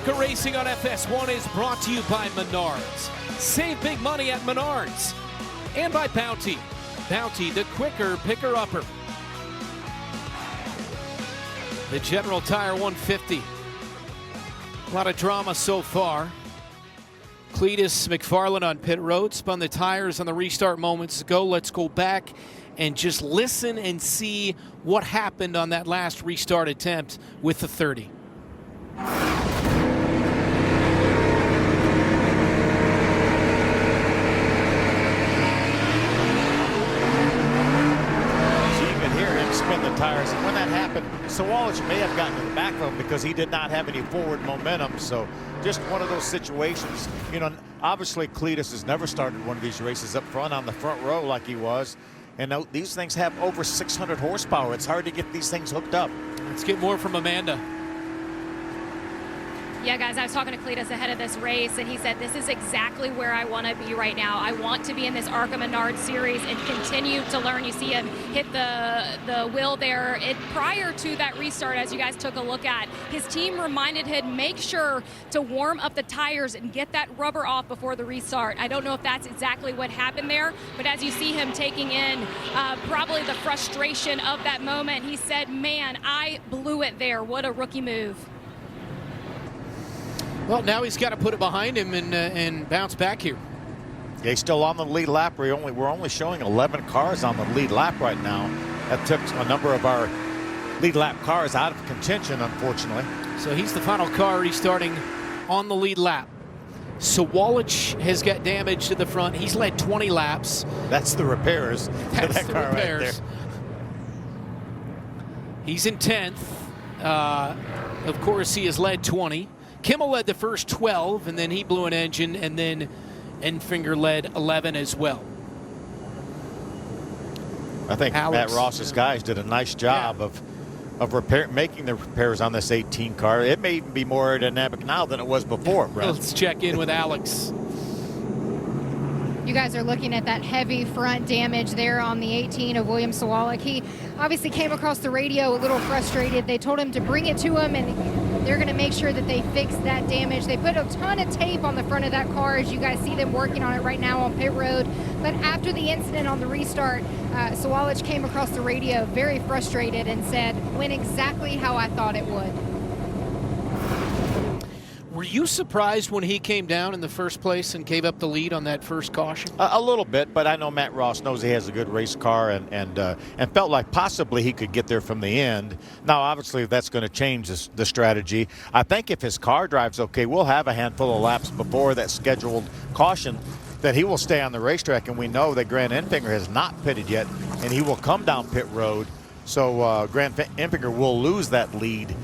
[SPEAKER 2] ARCA Racing on FS1 is brought to you by Menards. Save big money at Menards. And by Bounty. Bounty, the quicker picker-upper. The General Tire 150. A lot of drama so far. Cletus McFarland on pit road spun the tires on the restart moments ago. Let's go back and just listen and see what happened on that last restart attempt with the 30.
[SPEAKER 3] Spin the tires, and when that happened, Sawalich may have gotten to the back of him because he did not have any forward momentum. So just one of those situations. You know, obviously Cletus has never started one of these races up front on the front row like he was, and these things have over 600 horsepower. It's hard to get these things hooked up.
[SPEAKER 2] Let's get more from Amanda.
[SPEAKER 4] Yeah, guys, I was talking to Cletus ahead of this race, and he said, this is exactly where I want to be right now. I want to be in this ARCA Menard series and continue to learn. You see him hit the wheel there. Prior to that restart, as you guys took a look at, his team reminded him, make sure to warm up the tires and get that rubber off before the restart. I don't know if that's exactly what happened there, but as you see him taking in probably the frustration of that moment, he said, man, I blew it there. What a rookie move.
[SPEAKER 2] Well, now he's got to put it behind him and bounce back here.
[SPEAKER 3] Yeah, he's still on the lead lap. We're only showing 11 cars on the lead lap right now. That took a number of our lead lap cars out of contention, unfortunately.
[SPEAKER 2] So he's the final car restarting on the lead lap. Sawalich has got damage to the front. He's led 20 laps.
[SPEAKER 3] That's the repairs.
[SPEAKER 2] That's
[SPEAKER 3] that
[SPEAKER 2] the
[SPEAKER 3] car
[SPEAKER 2] repairs.
[SPEAKER 3] right there.
[SPEAKER 2] He's in 10th. Of course, he has led 20. Kimmel led the first 12, and then he blew an engine, and then Enfinger led 11 as well.
[SPEAKER 3] I think
[SPEAKER 2] Alex,
[SPEAKER 3] Matt Ross's guys did a nice job of making the repairs on this 18 car. It may even be more aerodynamic now than it was before, Brett.
[SPEAKER 2] Let's check in with Alex.
[SPEAKER 8] You guys are looking at that heavy front damage there on the 18 of William Sawalich. He obviously came across the radio a little frustrated. They told him to bring it to him, and they're going to make sure that they fix that damage. They put a ton of tape on the front of that car, as you guys see them working on it right now on pit road. But after the incident on the restart, Sawalich came across the radio very frustrated and said, went exactly how I thought it would.
[SPEAKER 2] Were you surprised when he came down in the first place and gave up the lead on that first caution?
[SPEAKER 3] A little bit, but I know Matt Ross knows he has a good race car and felt like possibly he could get there from the end. Now, obviously, that's going to change the strategy. I think if his car drives okay, we'll have a handful of laps before that scheduled caution that he will stay on the racetrack, and we know that Grant Enfinger has not pitted yet, and he will come down pit road. So Grant Enfinger will lose that lead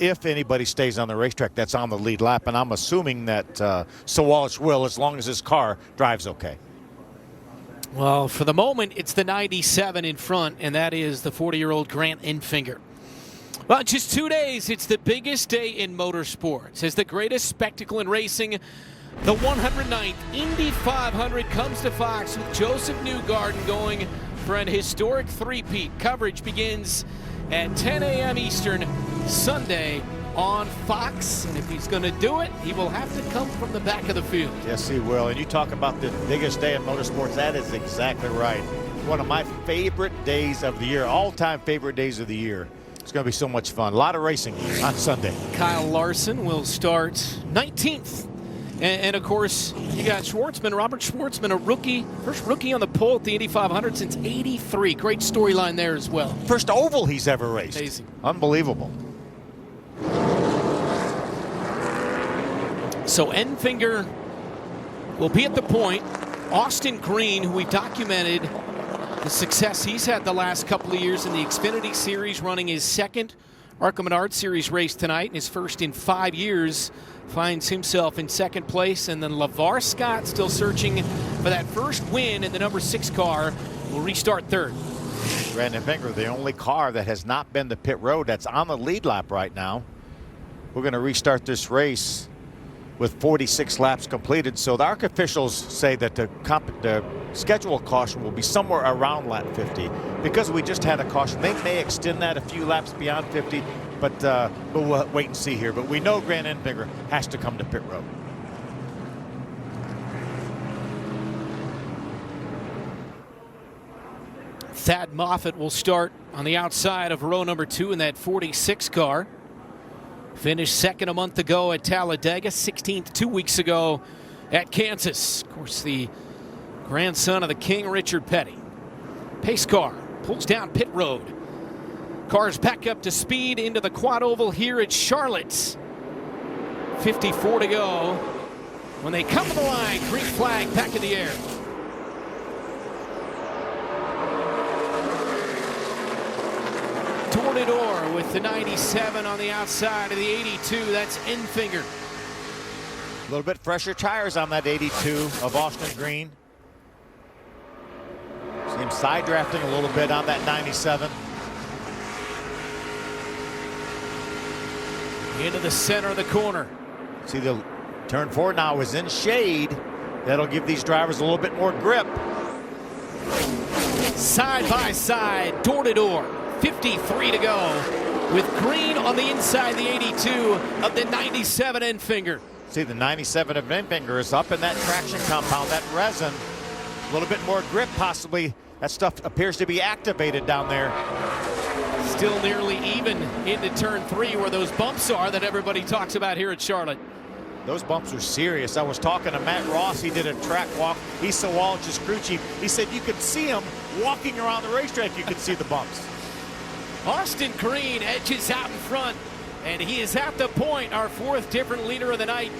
[SPEAKER 3] if anybody stays on the racetrack that's on the lead lap, and I'm assuming that Sawalich will, as long as his car drives okay.
[SPEAKER 2] Well, for the moment, it's the 97 in front, and that is the 40-year-old Grant Enfinger. Well, just 2 days, it's the biggest day in motorsports. As the greatest spectacle in racing, the 109th Indy 500 comes to Fox with Joseph Newgarden going for an historic three-peat. Coverage begins at 10 a.m. Eastern Sunday on Fox, and if he's going to do it, he will have to come from the back of the field.
[SPEAKER 3] Yes, he will. And you talk about the biggest day in motorsports, that is exactly right. One of my favorite days of the year, all-time favorite days of the year. It's going to be so much fun. A lot of racing on Sunday.
[SPEAKER 2] Kyle Larson will start 19th. And of course, you got Schwartzman, Robert Schwartzman, a rookie, first rookie on the pole at the Indy 500 since '83. Great storyline there as well.
[SPEAKER 3] First oval he's ever raced.
[SPEAKER 2] Amazing.
[SPEAKER 3] Unbelievable.
[SPEAKER 2] So Enfinger will be at the point. Austin Green, who we've documented the success he's had the last couple of years in the Xfinity Series, running his second ARCA Menard Series race tonight, and his first in 5 years, finds himself in second place. And then LeVar Scott, still searching for that first win in the number 6 car, will restart third.
[SPEAKER 3] Brandon Enfinger, the only car that has not been to pit road that's on the lead lap right now. We're going to restart this race with 46 laps completed. So the ARCA officials say that the scheduled caution will be somewhere around lap 50. Because we just had a caution, they may extend that a few laps beyond 50. but we'll wait and see here. But we know Grant Enfinger has to come to pit road.
[SPEAKER 2] Thad Moffitt will start on the outside of row number 2 in that 46 car. Finished second a month ago at Talladega, 16th 2 weeks ago at Kansas. Of course, the grandson of the King, Richard Petty. Pace car pulls down pit road. Cars back up to speed into the quad oval here at Charlotte. 54 to go. When they come to the line, green flag back in the air. Door with the 97 on the outside of the 82. That's Enfinger.
[SPEAKER 3] A little bit fresher tires on that 82 of Austin Green. See him side drafting a little bit on that 97.
[SPEAKER 2] Into the center of the corner.
[SPEAKER 3] See the turn 4 now is in shade. That'll give these drivers a little bit more grip.
[SPEAKER 2] Side by side, door to door. 53 to go with Green on the inside, the 82 of the 97 Enfinger.
[SPEAKER 3] See, the 97 of Enfinger is up in that traction compound, that resin. A little bit more grip, possibly. That stuff appears to be activated down there.
[SPEAKER 2] Still nearly even into turn 3 where those bumps are that everybody talks about here at Charlotte.
[SPEAKER 3] Those bumps are serious. I was talking to Matt Ross. He did a track walk. He's Sawallich's crew chief. He said you could see him walking around the racetrack. You could see the bumps.
[SPEAKER 2] Austin Green edges out in front, and he is at the point, our 4th different leader of the night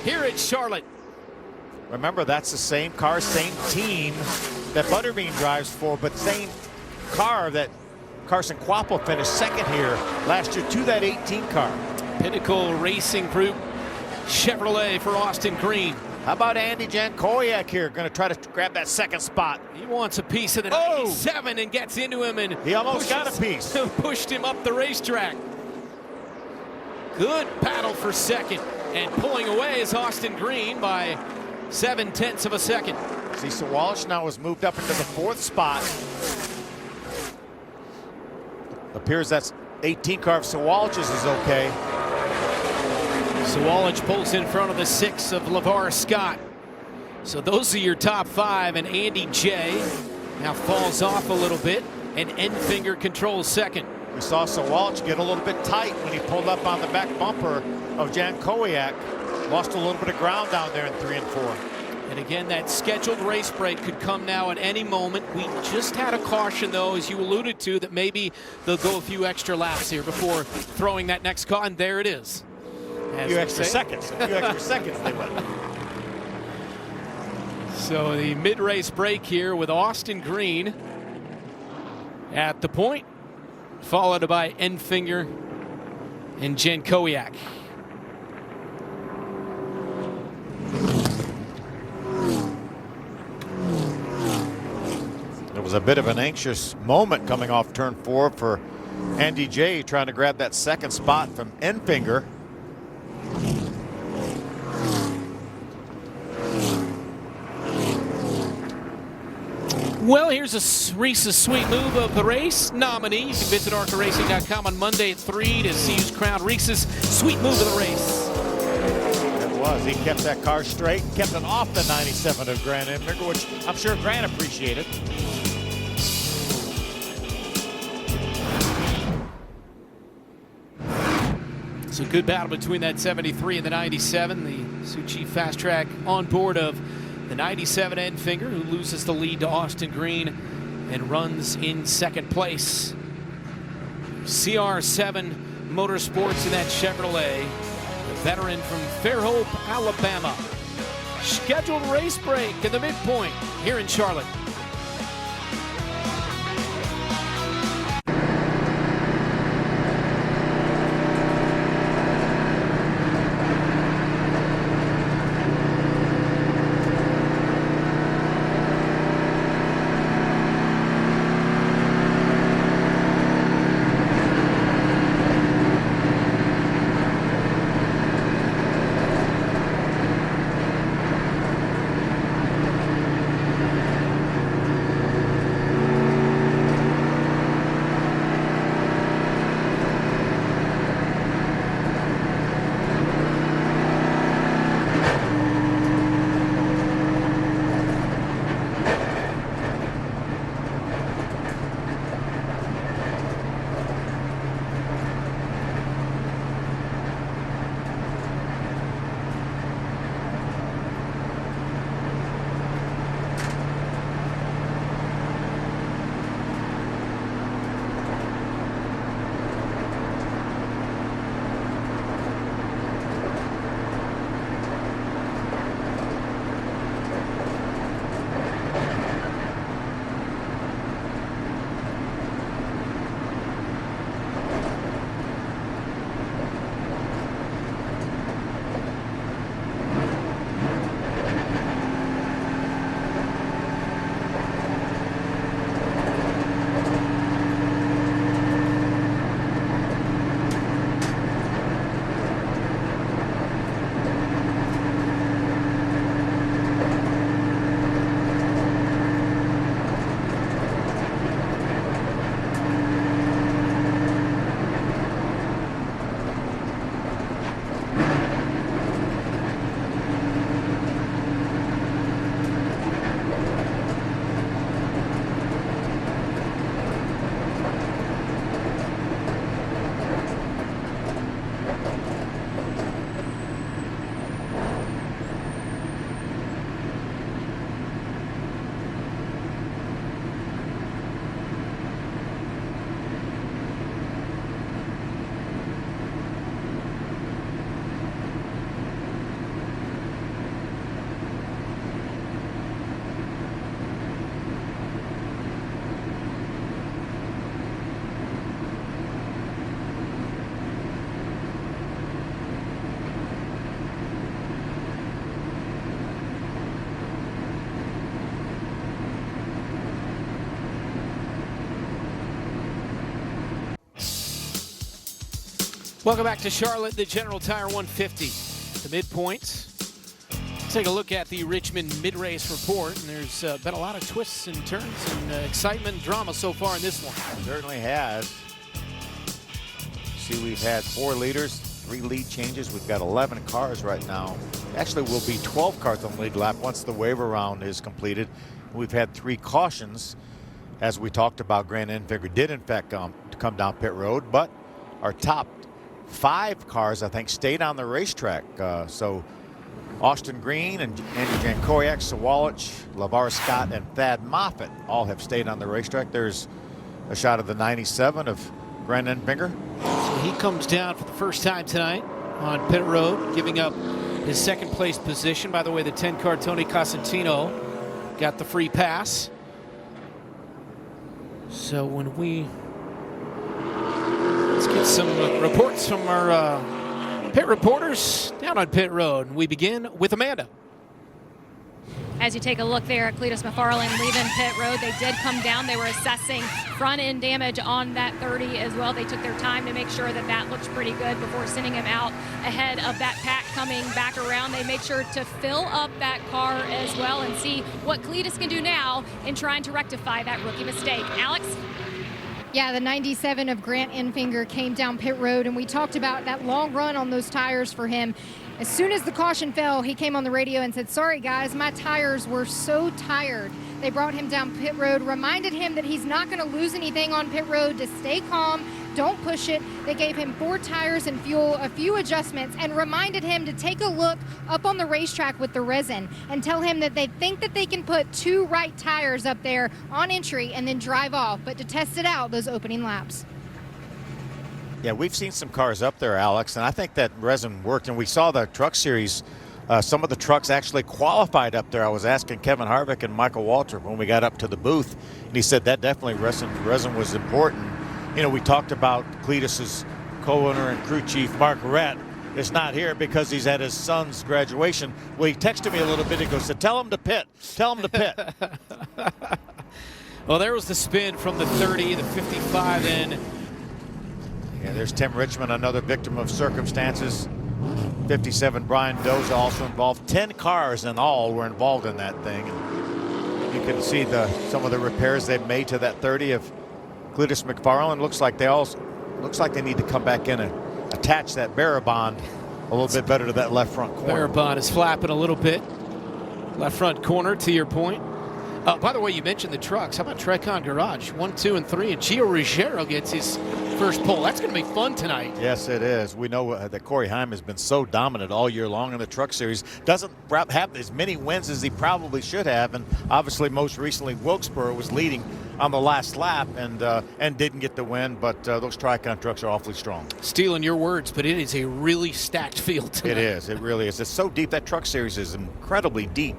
[SPEAKER 2] here at Charlotte.
[SPEAKER 3] Remember, that's the same car, same team that Butterbean drives for, but same car that Carson Quapple finished second here last year to that 18 car.
[SPEAKER 2] Pinnacle Racing Group Chevrolet for Austin Green.
[SPEAKER 3] How about Andy Jankowiak here, going to try to grab that second spot.
[SPEAKER 2] He wants a piece of the 97 and gets into him, and
[SPEAKER 3] he almost got a piece.
[SPEAKER 2] Pushed him up the racetrack. Good battle for second, and pulling away is Austin Green by 0.7 of a second.
[SPEAKER 3] See, Sawallich now has moved up into the 4th spot. Appears that's 18 car of Sawallich's is okay.
[SPEAKER 2] Sawallich pulls in front of the 6 of LeVar Scott. So those are your top 5, and Andy J now falls off a little bit, and Enfinger controls second.
[SPEAKER 3] We saw Sawallich get a little bit tight when he pulled up on the back bumper of Jankowiak. Lost a little bit of ground down there in 3 and 4.
[SPEAKER 2] And again, that scheduled race break could come now at any moment. We just had a caution, though, as you alluded to, that maybe they'll go a few extra laps here before throwing that next car, and there it is.
[SPEAKER 3] A few extra seconds they went.
[SPEAKER 2] So the mid-race break here with Austin Green at the point, followed by Enfinger and Jankowiak.
[SPEAKER 3] It was a bit of an anxious moment coming off turn 4 for Andy J, trying to grab that second spot from Enfinger.
[SPEAKER 2] Well, here's a Reese's Sweet Move of the race nominee. You can visit ARCARacing.com on Monday at 3 to see who's crowned Reese's Sweet Move of the race.
[SPEAKER 3] It was. He kept that car straight and kept it off the 97 of Grant Enfinger, which I'm sure Grant appreciated.
[SPEAKER 2] It's a good battle between that 73 and the 97. The Suchi Fast Track on board of the 97 Enfinger, who loses the lead to Austin Green and runs in second place. CR7 Motorsports in that Chevrolet, the veteran from Fairhope, Alabama. Scheduled race break at the midpoint here in Charlotte. Welcome back to Charlotte, the General Tire 150. The midpoint. Take a look at the Richmond mid-race report, and there's been a lot of twists and turns and excitement and drama so far in this one.
[SPEAKER 3] It certainly has. See, we've had 4 leaders, 3 lead changes. We've got 11 cars right now. Actually, we'll be 12 cars on the lead lap once the waiver round is completed. We've had 3 cautions. As we talked about, Grant Enfinger did, in fact, come down pit road, but our top 5 cars, I think, stayed on the racetrack. So Austin Green and Andy Jankowiak, Sawalich, LeVar Scott, and Thad Moffitt all have stayed on the racetrack. There's a shot of the 97 of Grant Enfinger.
[SPEAKER 2] So he comes down for the first time tonight on pit road, giving up his second place position. By the way, the 10-car Tony Cosentino got the free pass. So when let's get some reports from our pit reporters down on pit road. We begin with Amanda.
[SPEAKER 4] As you take a look there at Cletus McFarland leaving pit road, they did come down. They were assessing front end damage on that 30 as well. They took their time to make sure that that looked pretty good before sending him out ahead of that pack coming back around. They made sure to fill up that car as well and see what Cletus can do now in trying to rectify that rookie mistake. Alex?
[SPEAKER 8] Yeah, the 97 of Grant Enfinger came down pit road, and we talked about that long run on those tires for him. As soon as the caution fell, he came on the radio and said, "Sorry guys, my tires were so tired." They brought him down pit road, reminded him that he's not going to lose anything on pit road, to stay calm, don't push it. They gave him 4 tires and fuel, a few adjustments, and reminded him to take a look up on the racetrack with the resin and tell him that they think that they can put 2 right tires up there on entry and then drive off, but to test it out those opening laps.
[SPEAKER 3] Yeah, we've seen some cars up there, Alex, and I think that resin worked. And we saw the truck series. Some of the trucks actually qualified up there. I was asking Kevin Harvick and Michael Walter when we got up to the booth, and he said that definitely resin was important. You know, we talked about Cletus's co-owner and crew chief, Mark Rett, is not here because he's at his son's graduation. Well, he texted me a little bit. He goes, tell him to pit. Tell him to pit.
[SPEAKER 2] Well, there was the spin from the 30, the 55 in.
[SPEAKER 3] Yeah, there's Tim Richmond, another victim of circumstances. 57, Brian Doza also involved. 10 cars in all were involved in that thing. And you can see some of the repairs they've made to that 30 of Cletus McFarland. Looks like they need to come back in and attach that barrier bond a little bit better to that left front corner.
[SPEAKER 2] Barrier bond is flapping a little bit. Left front corner, to your point. By the way, you mentioned the trucks. How about Tricon Garage? 1, 2, and 3. And Gio Ruggiero gets his first pole. That's going to be fun tonight.
[SPEAKER 3] Yes, it is. We know that Corey Heim has been so dominant all year long in the truck series. Doesn't have as many wins as he probably should have. And obviously, most recently, Wilkesboro was leading on the last lap and didn't get the win. But those Tricon trucks are awfully strong.
[SPEAKER 2] Stealing your words, but it is a really stacked field tonight.
[SPEAKER 3] It is. It really is. It's so deep. That truck series is incredibly deep.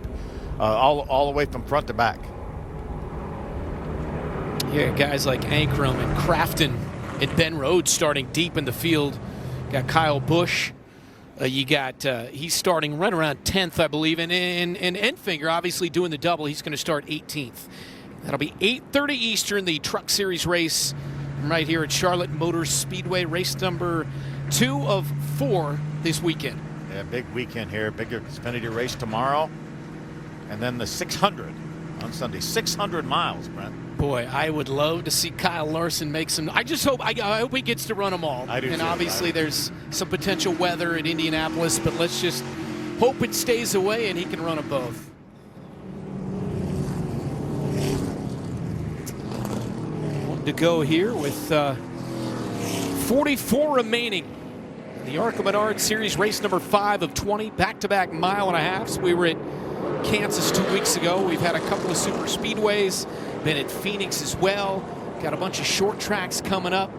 [SPEAKER 3] All the way from front to back.
[SPEAKER 2] Yeah, guys like Ankrum and Crafton and Ben Rhodes starting deep in the field. Got Kyle Busch. You got he's starting right around 10th, I believe, and Enfinger obviously doing the double. He's going to start 18th. That'll be 8:30 Eastern, the Truck Series race right here at Charlotte Motor Speedway, race number 2 of 4 this weekend.
[SPEAKER 3] Yeah, big weekend here. Big Xfinity race tomorrow. And then the 600 on Sunday. 600 miles, Brent.
[SPEAKER 2] Boy, I would love to see Kyle Larson make some. I hope he gets to run them all.
[SPEAKER 3] I do.
[SPEAKER 2] And obviously there's some potential weather at Indianapolis, but let's just hope it stays away and he can run them both. Wanted to go here with 44 remaining. The ARCA Menard Series race number 5 of 20, back-to-back mile-and-a-halves. We were at Kansas 2 weeks ago. We've had a couple of super speedways, been at Phoenix as well. Got a bunch of short tracks coming up.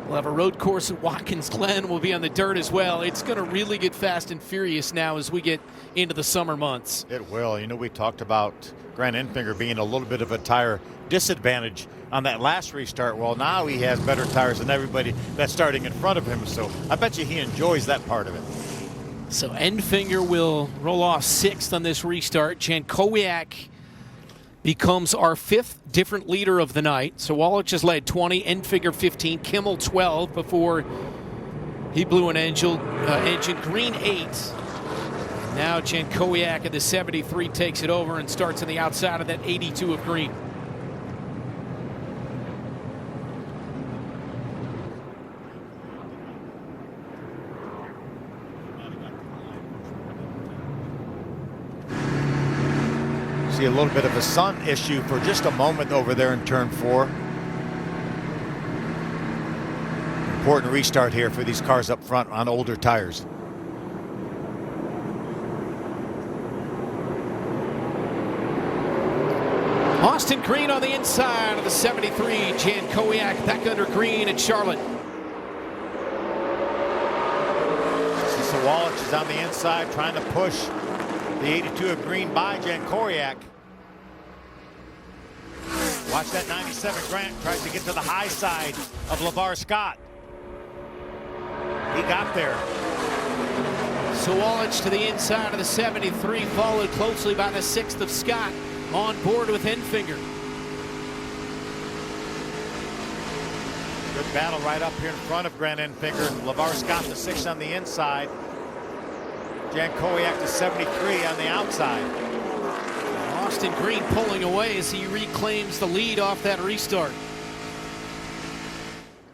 [SPEAKER 2] We'll have a road course at Watkins Glen. We'll be on the dirt as well. It's going to really get fast and furious now as we get into the summer months.
[SPEAKER 3] It will. You know, we talked about Grant Enfinger being a little bit of a tire disadvantage on that last restart. Well, now he has better tires than everybody that's starting in front of him. So I bet you he enjoys that part of it.
[SPEAKER 2] So Enfinger will roll off 6th on this restart. Jankowiak becomes our 5th different leader of the night. So Walich has led 20, Enfinger 15, Kimmel 12 before He blew an engine green 8. Now Jankowiak at the 73 takes it over and starts on the outside of that 82 of green.
[SPEAKER 3] See a little bit of a sun issue for just a moment over there in turn 4. Important restart here for these cars up front on older tires.
[SPEAKER 2] Austin Green on the inside of the 73. Jankowiak back under green at Charlotte.
[SPEAKER 3] Sawallich is on the inside trying to push the 82 of green by Jankowiak. Watch that 97. Grant tries to get to the high side of LeVar Scott. He got there.
[SPEAKER 2] Sawallich to the inside of the 73, followed closely by the 6th of Scott. On board with Enfinger.
[SPEAKER 3] Good battle right up here in front of Grant Enfinger. LeVar Scott the 6 on the inside. Jankowiak the 73 on the outside.
[SPEAKER 2] Austin Green pulling away as he reclaims the lead off that restart.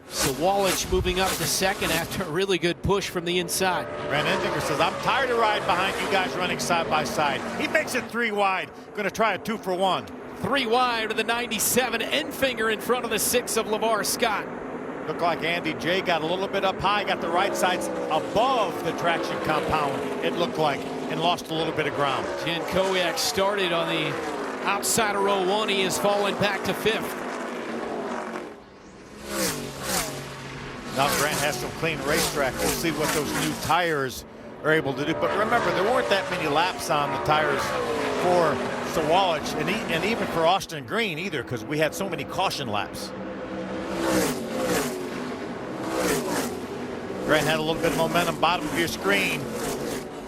[SPEAKER 2] Sawallich moving up to 2nd after a really good push from the inside.
[SPEAKER 3] Grant Enfinger says, I'm tired of riding behind you guys running side by side. He makes it 3 wide. Going to try a 2 for 1.
[SPEAKER 2] 3 wide with the 97. Enfinger in front of the 6 of LeVar Scott.
[SPEAKER 3] Looked like Andy J got a little bit up high, got the right sides above the traction compound, it looked like, and lost a little bit of ground.
[SPEAKER 2] Jankowiak started on the outside of row 1. He has fallen back to 5th.
[SPEAKER 3] Now Grant has some clean racetrack. We'll see what those new tires are able to do. But remember, there weren't that many laps on the tires for Sawallich and even for Austin Green either, because we had so many caution laps. Grant had a little bit of momentum, bottom of your screen.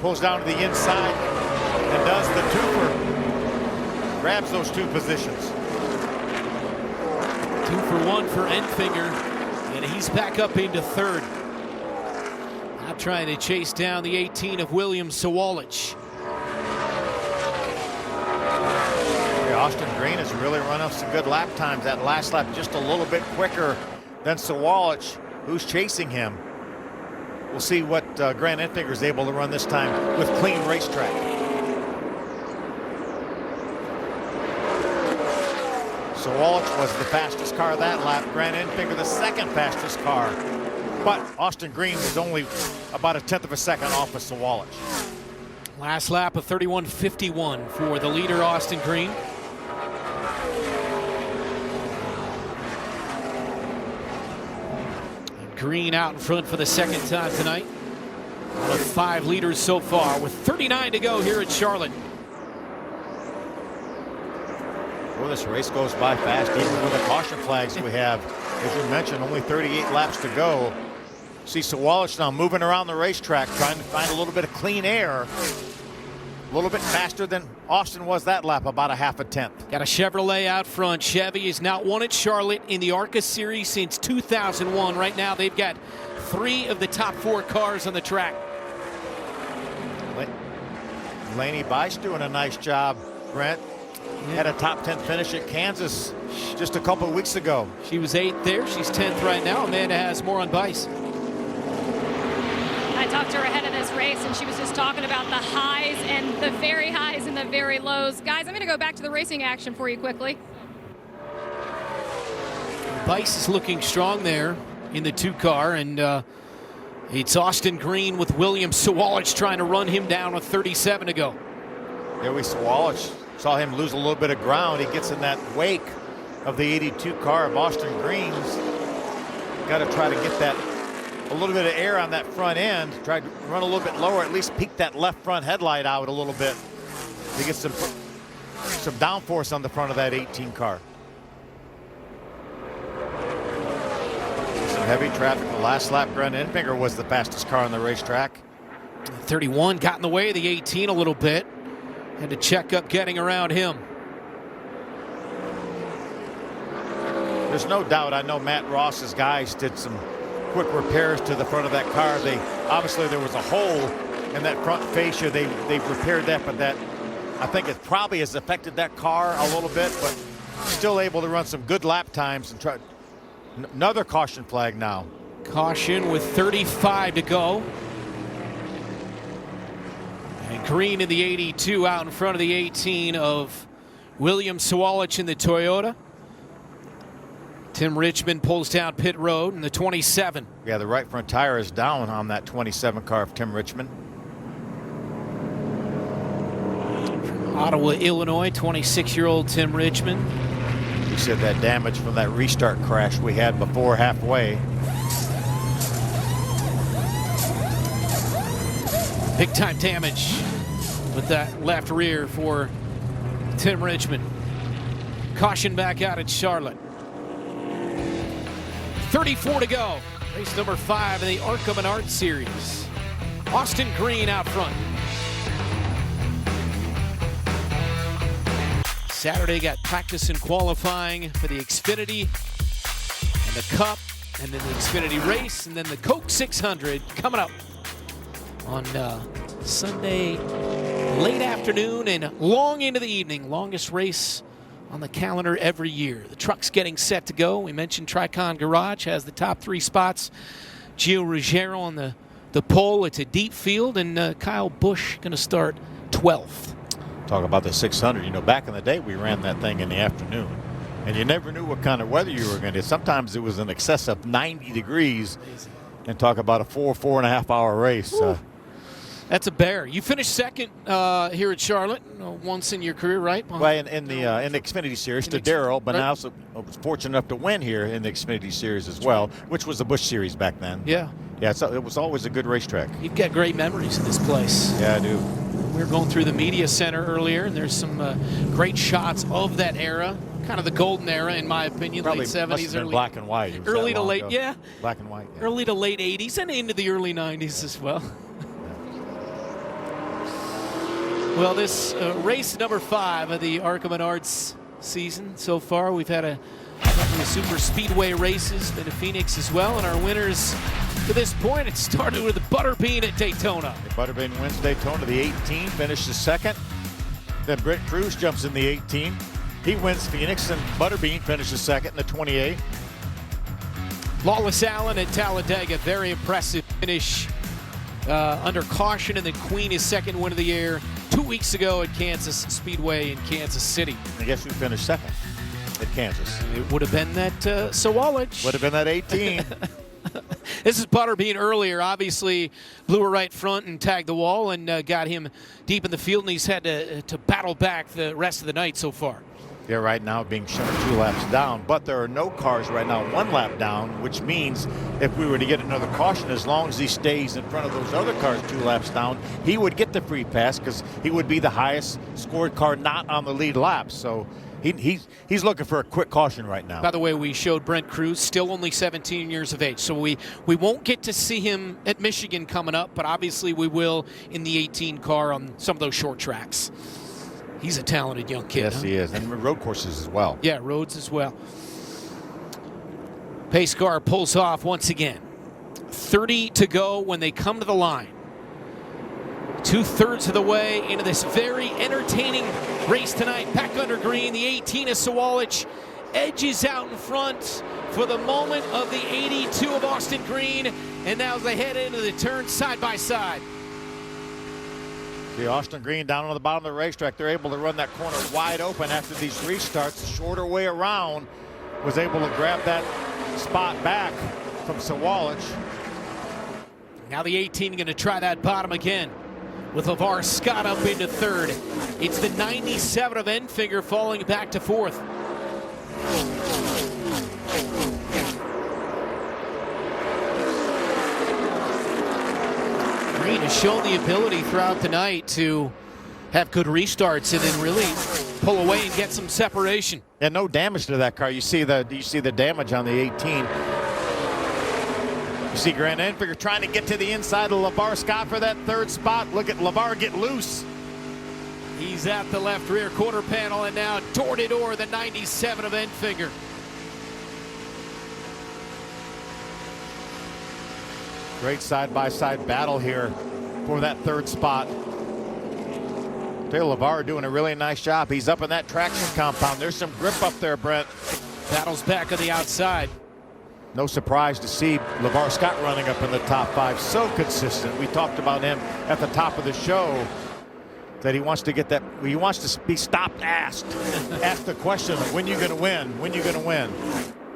[SPEAKER 3] Pulls down to the inside and does the twofer. Grabs those 2 positions.
[SPEAKER 2] 2 for 1 for Enfinger. And he's back up into 3rd. Now trying to chase down the 18 of William Sawallich.
[SPEAKER 3] Austin Green has really run up some good lap times. That last lap just a little bit quicker than Sawallich, who's chasing him. We'll see what Grant Enfinger is able to run this time with clean racetrack. Sawallich was the fastest car that lap. Grant Enfinger the 2nd fastest car. But Austin Green was only about a 1/10 of a second off of Sawallich.
[SPEAKER 2] Last lap of 31.51 for the leader, Austin Green. And Green out in front for the 2nd time tonight. Out of 5 leaders so far with 39 to go here at Charlotte.
[SPEAKER 3] Well, this race goes by fast, even with the caution flags we have. As you mentioned, only 38 laps to go. See Sawallich now moving around the racetrack, trying to find a little bit of clean air. A little bit faster than Austin was that lap, about a 1/2
[SPEAKER 2] Got a Chevrolet out front. Chevy has not won at Charlotte in the ARCA series since 2001. Right now, they've got 3 of the top 4 cars on the track.
[SPEAKER 3] Laney Bice doing a nice job, Brent. Had a top 10 finish at Kansas just a couple of weeks ago.
[SPEAKER 2] She was 8th there. She's 10th right now. Amanda has more on Bice.
[SPEAKER 4] I talked to her ahead of this race, and she was just talking about the highs and the very highs and the very lows. Guys, I'm going to go back to the racing action for you quickly.
[SPEAKER 2] Bice is looking strong there in the 2 car, and it's Austin Green with William Sawallich trying to run him down with 37 to go.
[SPEAKER 3] There we Sawallich. Saw him lose a little bit of ground. He gets in that wake of the 82 car of Austin Green's. Got to try to get that a little bit of air on that front end. Try to run a little bit lower, at least peek that left front headlight out a little bit to get some downforce on the front of that 18 car. Some heavy traffic. The last lap, Grant Enfinger was the fastest car on the racetrack.
[SPEAKER 2] 31 got in the way of the 18 a little bit. Had to check up getting around him.
[SPEAKER 3] There's no doubt. I know Matt Ross's guys did some quick repairs to the front of that car. Obviously there was a hole in that front fascia. They've repaired that, but that, I think it probably has affected that car a little bit, but still able to run some good lap times and try. Another caution flag now.
[SPEAKER 2] Caution with 35 to go. And Green in the 82 out in front of the 18 of William Sawalich in the Toyota. Tim Richmond pulls down pit road in the 27.
[SPEAKER 3] Yeah, the right front tire is down on that 27 car of Tim Richmond.
[SPEAKER 2] From Ottawa, Illinois, 26-year-old Tim Richmond.
[SPEAKER 3] He said that damage from that restart crash we had before halfway.
[SPEAKER 2] Big time damage with that left rear for Tim Richmond. Caution back out at Charlotte. 34 to go. Race number 5 in the ARCA Menard Series. Austin Green out front. Saturday got practice and qualifying for the Xfinity and the Cup, and then the Xfinity race, and then the Coke 600 coming up on Sunday late afternoon and long into the evening. Longest race on the calendar every year. The truck's getting set to go. We mentioned Tricon Garage has the top 3 spots. Gio Ruggiero on the pole. It's a deep field, and Kyle Busch going to start 12th.
[SPEAKER 3] Talk about the 600. You know, back in the day, we ran that thing in the afternoon, and you never knew what kind of weather you were going to get. Sometimes it was in excess of 90 degrees. And talk about a 4.5 hour race.
[SPEAKER 2] That's a bear. You finished second here at Charlotte once in your career, right?
[SPEAKER 3] Well, in the Xfinity Series to Darrell, but I also was fortunate enough to win here in the Xfinity Series as well, which was the Busch Series back then.
[SPEAKER 2] Yeah.
[SPEAKER 3] Yeah, it was always a good racetrack.
[SPEAKER 2] You've got great memories of this place.
[SPEAKER 3] Yeah, I do.
[SPEAKER 2] We were going through the media center earlier, and there's some great shots of that era. Kind of the golden era, in my opinion.
[SPEAKER 3] Probably
[SPEAKER 2] late 70s, early
[SPEAKER 3] black and white.
[SPEAKER 2] Early to late, yeah.
[SPEAKER 3] Black and white. Yeah.
[SPEAKER 2] Early to late 80s and into the early 90s as well. Well, this race number 5 of the ARCA Menards season so far, we've had a couple of super speedway races, been to Phoenix as well, and our winners to this point, it started with the Butterbean at Daytona.
[SPEAKER 3] The Butterbean wins Daytona, the 18, finishes second. Then Brent Cruz jumps in the 18. He wins Phoenix, and Butterbean finishes second in the 28.
[SPEAKER 2] Lawless Allen at Talladega, very impressive finish under caution, and then Queen his second win of the year 2 weeks ago at Kansas Speedway in Kansas City.
[SPEAKER 3] I guess who finished second at Kansas?
[SPEAKER 2] It would have been that Sawalich.
[SPEAKER 3] Would have been that 18.
[SPEAKER 2] This is Butterbean earlier. Obviously, blew her right front and tagged the wall and got him deep in the field, and he's had to battle back the rest of the night so far.
[SPEAKER 3] Yeah, right now being shown 2 laps down, but there are no cars right now 1 lap down, which means if we were to get another caution, as long as he stays in front of those other cars 2 laps down, he would get the free pass because he would be the highest scored car not on the lead lap. So he's looking for a quick caution right now.
[SPEAKER 2] By the way, we showed Brent Cruz, still only 17 years of age, so we won't get to see him at Michigan coming up, but obviously we will in the 18 car on some of those short tracks. He's a talented young kid.
[SPEAKER 3] Yes, he is, and road courses as well.
[SPEAKER 2] Yeah, roads as well. Pace car pulls off once again. 30 to go when they come to the line. 2/3 of the way into this very entertaining race tonight. Back under green, the 18 of Sawalich edges out in front for the moment of the 82 of Austin Green, and now as they head into the turn side by side.
[SPEAKER 3] See Austin Green down on the bottom of the racetrack. They're able to run that corner wide open after these restarts. The shorter way around was able to grab that spot back from Sawalich.
[SPEAKER 2] Now the 18 going to try that bottom again with LeVar Scott up into 3rd. It's the 97 of Enfinger falling back to 4th. Green has shown the ability throughout the night to have good restarts and then really pull away and get some separation.
[SPEAKER 3] And no damage to that car. You see the damage on the 18. You see Grant Enfinger trying to get to the inside of LeVar Scott for that 3rd spot. Look at LeVar get loose.
[SPEAKER 2] He's at the left rear quarter panel, and now door-to-door the 97 of Enfinger.
[SPEAKER 3] Great side-by-side battle here for that third spot. Dale LeVar doing a really nice job. He's up in that traction compound. There's some grip up there, Brent.
[SPEAKER 2] Battles back on the outside.
[SPEAKER 3] No surprise to see LeVar Scott running up in the top 5. So consistent. We talked about him at the top of the show, that he wants to get that, he wants to be stopped, asked the question of when you going to win, when you going to win.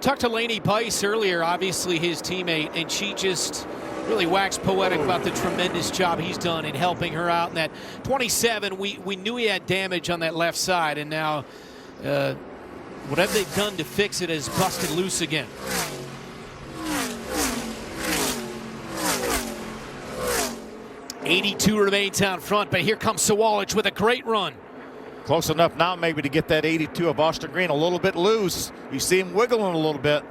[SPEAKER 2] Talked to Lainey Bice earlier, obviously his teammate, and she just really waxed poetic about the tremendous job he's done in helping her out in that 27. We knew he had damage on that left side, and now whatever they've done to fix it has busted loose again. '82 remains out front, but here comes Sawalich with a great run.
[SPEAKER 3] Close enough now maybe to get that 82 of Austin Green a little bit loose. You see him wiggling a little bit.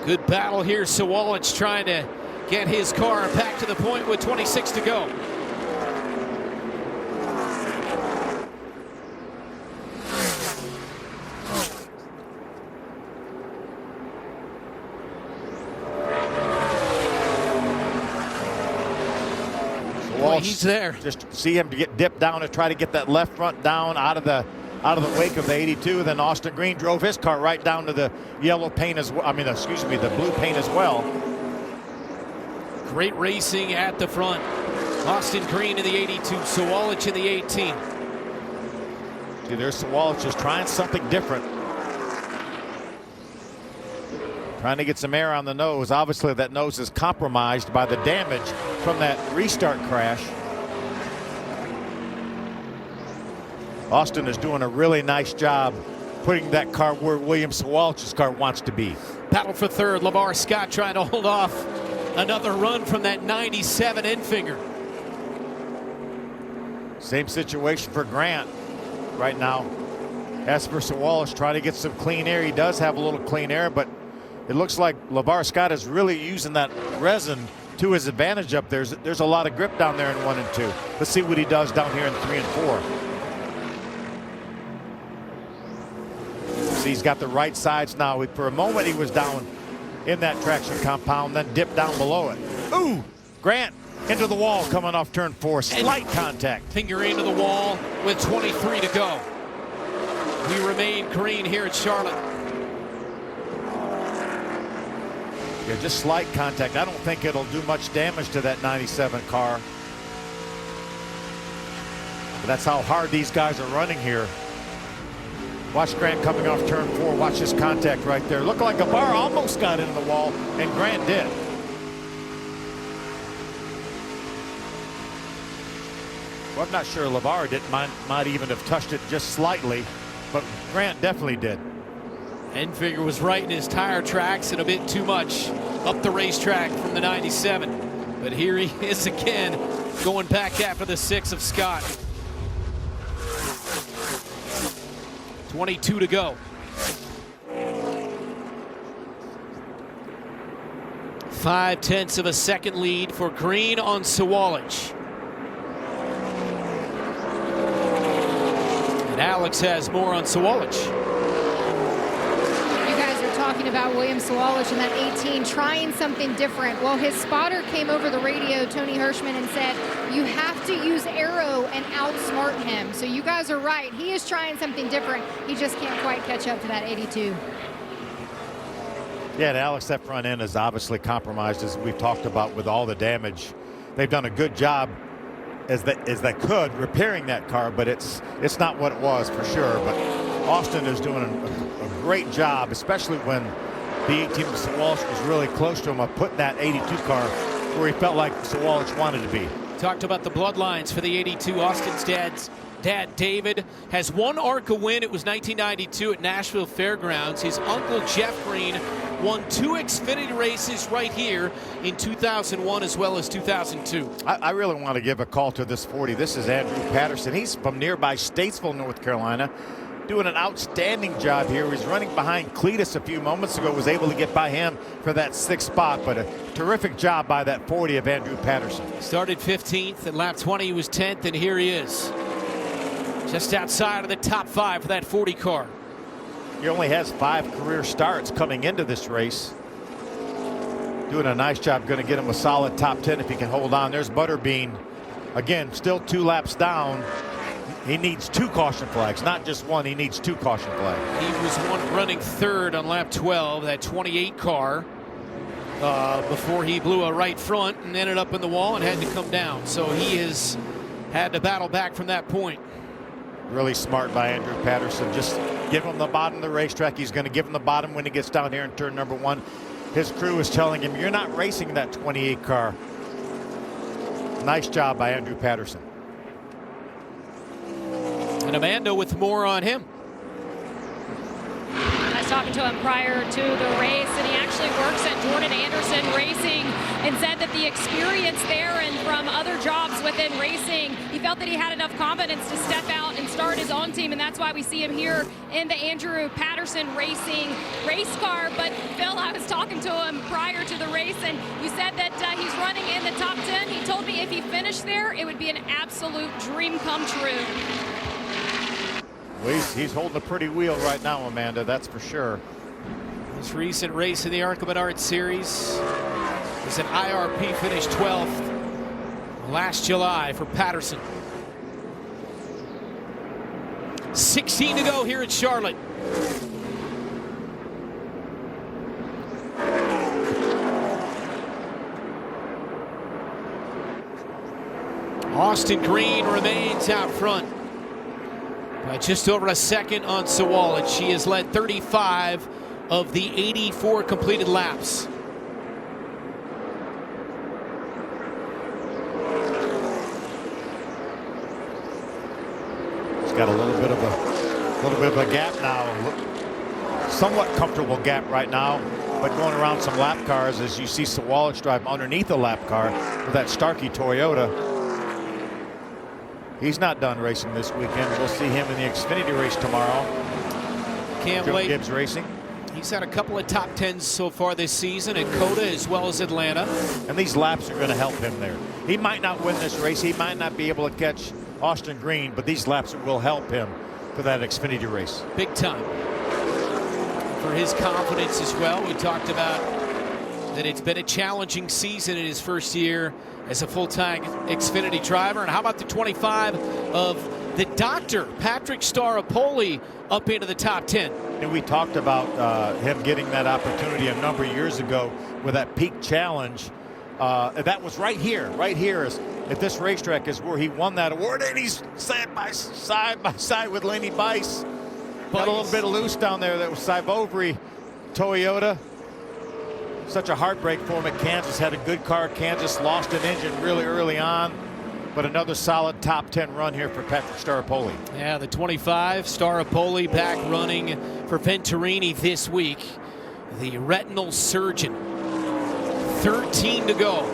[SPEAKER 2] Good battle here. Sawalich trying to get his car back to the point with 26 to go. He's there.
[SPEAKER 3] Just see him get dipped down to try to get that left front down out of the wake of the 82. Then Austin Green drove his car right down to the yellow paint as well. I mean, excuse me, the blue paint as well.
[SPEAKER 2] Great racing at the front. Austin Green in the 82, Sawalich in the 18.
[SPEAKER 3] See, there's Sawalich just trying something different. Trying to get some air on the nose. Obviously, that nose is compromised by the damage from that restart crash. Austin is doing a really nice job putting that car where William Sawalich's car wants to be.
[SPEAKER 2] Battle for third. LeVar Scott trying to hold off another run from that 97 Enfinger.
[SPEAKER 3] Same situation for Grant right now. As for Sawalich, trying to get some clean air. He does have a little clean air, but it looks like LeVar Scott is really using that resin to his advantage up there. There's a lot of grip down there in 1 and 2. Let's see what he does down here in 3 and 4. See, he's got the right sides now. For a moment, he was down in that traction compound, then dipped down below it. Ooh, Grant into the wall coming off turn 4. Slight contact.
[SPEAKER 2] Finger into the wall with 23 to go. We remain green here at Charlotte.
[SPEAKER 3] Yeah, just slight contact. I don't think it'll do much damage to that 97 car. But that's how hard these guys are running here. Watch Grant coming off turn 4. Watch his contact right there. Looked like a bar almost got into the wall, and Grant did. Well, I'm not sure LeVar might even have touched it just slightly, but Grant definitely did.
[SPEAKER 2] Enfinger was right in his tire tracks and a bit too much up the racetrack from the 97. But here he is again, going back after the 6 of Scott. 22 to go. 0.5 of a second lead for Green on Sawalich. And Alex has more on Sawalich.
[SPEAKER 8] Talking about William Sawalich in that 18 trying something different. Well, his spotter came over the radio, Tony Hirschman, and said you have to use aero and outsmart him. So you guys are right. He is trying something different. He just can't quite catch up to that 82.
[SPEAKER 3] Yeah, and Alex, that front end is obviously compromised, as we've talked about with all the damage. They've done a good job as they could repairing that car, but it's not what it was for sure. But Austin is doing a great job, especially when the 18 of Sawalich was really close to him, of putting that 82 car where he felt like Sawalich wanted to be.
[SPEAKER 2] Talked about the bloodlines for the 82. Austin's dad, David, has one ARCA win. It was 1992 at Nashville Fairgrounds. His uncle, Jeff Green, won 2 Xfinity races right here in 2001 as well as 2002.
[SPEAKER 3] I really want to give a call to this 40. This is Andrew Patterson. He's from nearby Statesville, North Carolina, doing an outstanding job here. He's running behind Cletus a few moments ago, was able to get by him for that 6th spot, but a terrific job by that 40 of Andrew Patterson.
[SPEAKER 2] Started 15th, and lap 20 he was 10th, and here he is. Just outside of the top 5 for that 40 car.
[SPEAKER 3] He only has 5 career starts coming into this race. Doing a nice job. Going to get him a solid top 10 if he can hold on. There's Butterbean. Again, still 2 laps down. He needs 2 caution flags, not just 1. He needs 2 caution flags.
[SPEAKER 2] He was running 3rd on lap 12, that 28 car, before he blew a right front and ended up in the wall and had to come down. So he has had to battle back from that point.
[SPEAKER 3] Really smart by Andrew Patterson. Just give him the bottom of the racetrack. He's going to give him the bottom when he gets down here in turn number 1. His crew is telling him, you're not racing that 28 car. Nice job by Andrew Patterson.
[SPEAKER 2] And Amanda with more on him.
[SPEAKER 4] I was talking to him prior to the race, and he actually works at Jordan Anderson Racing, and said that the experience there and from other jobs within racing, he felt that he had enough confidence to step out and start his own team, and that's why we see him here in the Andrew Patterson Racing race car. But Phil, I was talking to him prior to the race, and you said that he's running in the top 10. He told me if he finished there, it would be an absolute dream come true.
[SPEAKER 3] Well, he's holding a pretty wheel right now, Amanda, that's for sure.
[SPEAKER 2] This recent race in the ARCA Menards Series is an IRP finish 12th last July for Patterson. 16 to go here at Charlotte. Austin Green remains out front by just over a second on Sawalid. She has led 35 of the 84 completed laps.
[SPEAKER 3] He's got a little bit of a gap now. Somewhat comfortable gap right now, but going around some lap cars as you see Sawalid drive underneath a lap car with that Starkey Toyota. He's not done racing this weekend. We'll see him in the Xfinity race tomorrow.
[SPEAKER 2] Can't
[SPEAKER 3] Joe
[SPEAKER 2] wait.
[SPEAKER 3] Gibbs Racing.
[SPEAKER 2] He's had a couple of top 10s so far this season at COTA as well as Atlanta.
[SPEAKER 3] And these laps are going to help him there. He might not win this race. He might not be able to catch Austin Green, but these laps will help him for that Xfinity race.
[SPEAKER 2] Big time. For his confidence as well. We talked about that it's been a challenging season in his first year as a full-time Xfinity driver. And how about the 25 of the doctor, Patrick Staropoli, up into the top 10.
[SPEAKER 3] And we talked about him getting that opportunity a number of years ago with that peak challenge. That was right here at this racetrack is where he won that award, and he's side by side with Laney Bice. Got a little bit of loose down there. That was Sivovri Toyota. Such a heartbreak for him at Kansas. Had a good car. Kansas lost an engine really early on, but another solid top 10 run here for Patrick Staropoli.
[SPEAKER 2] Yeah, the 25, Staropoli back running for Venturini this week. The retinal surgeon. 13 to go.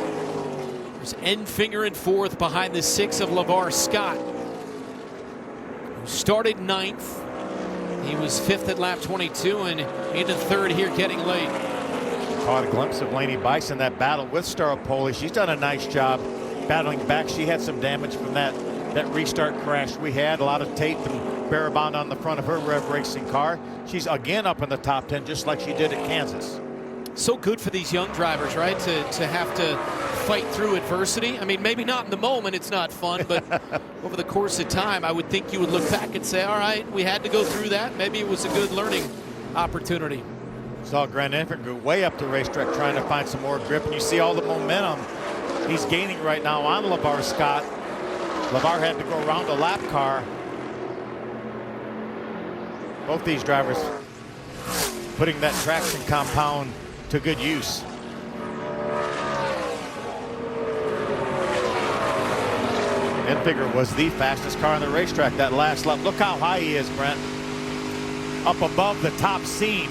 [SPEAKER 2] There's Enfinger in 4th behind the 6 of LeVar Scott, who started 9th. He was 5th at lap 22 and into 3rd here getting late.
[SPEAKER 3] Caught a glimpse of Laney Bice in that battle with Staropoli. She's done a nice job battling back. She had some damage from that restart crash we had. A lot of tape and Barabond on the front of her Rev Racing car. She's again up in the top 10 just like she did at Kansas.
[SPEAKER 2] So good for these young drivers, right? To have to fight through adversity. I mean, maybe not in the moment, it's not fun, but over the course of time, I would think you would look back and say, all right, we had to go through that. Maybe it was a good learning opportunity.
[SPEAKER 3] Saw Grant Enfinger way up the racetrack trying to find some more grip, and you see all the momentum he's gaining right now on LeVar Scott. LeVar had to go around a lap car. Both these drivers putting that traction compound to good use. Enfinger was the fastest car on the racetrack that last lap. Look how high he is, Brent. Up above the top seam.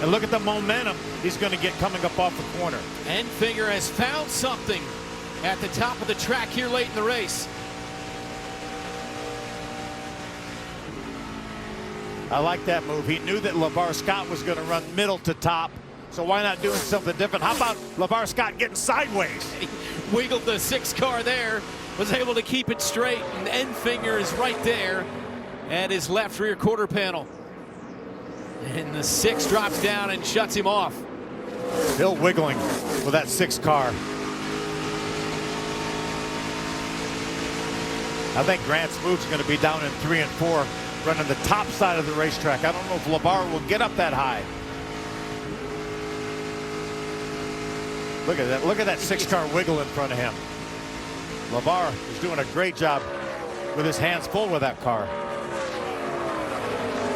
[SPEAKER 3] And look at the momentum he's going to get coming up off the corner.
[SPEAKER 2] Enfinger has found something at the top of the track here late in the race.
[SPEAKER 3] I like that move. He knew that LeVar Scott was going to run middle to top, so why not doing something different? How about LeVar Scott getting sideways?
[SPEAKER 2] He wiggled the 6 car there, was able to keep it straight, and Enfinger is right there at his left rear quarter panel. And the 6 drops down and shuts him off.
[SPEAKER 3] Still wiggling with that 6 car. I think Grant Smoot's going to be down in 3 and 4, running the top side of the racetrack. I don't know if LeVar will get up that high. Look at that. Look at that 6 car wiggle in front of him. LeVar is doing a great job with his hands full with that car.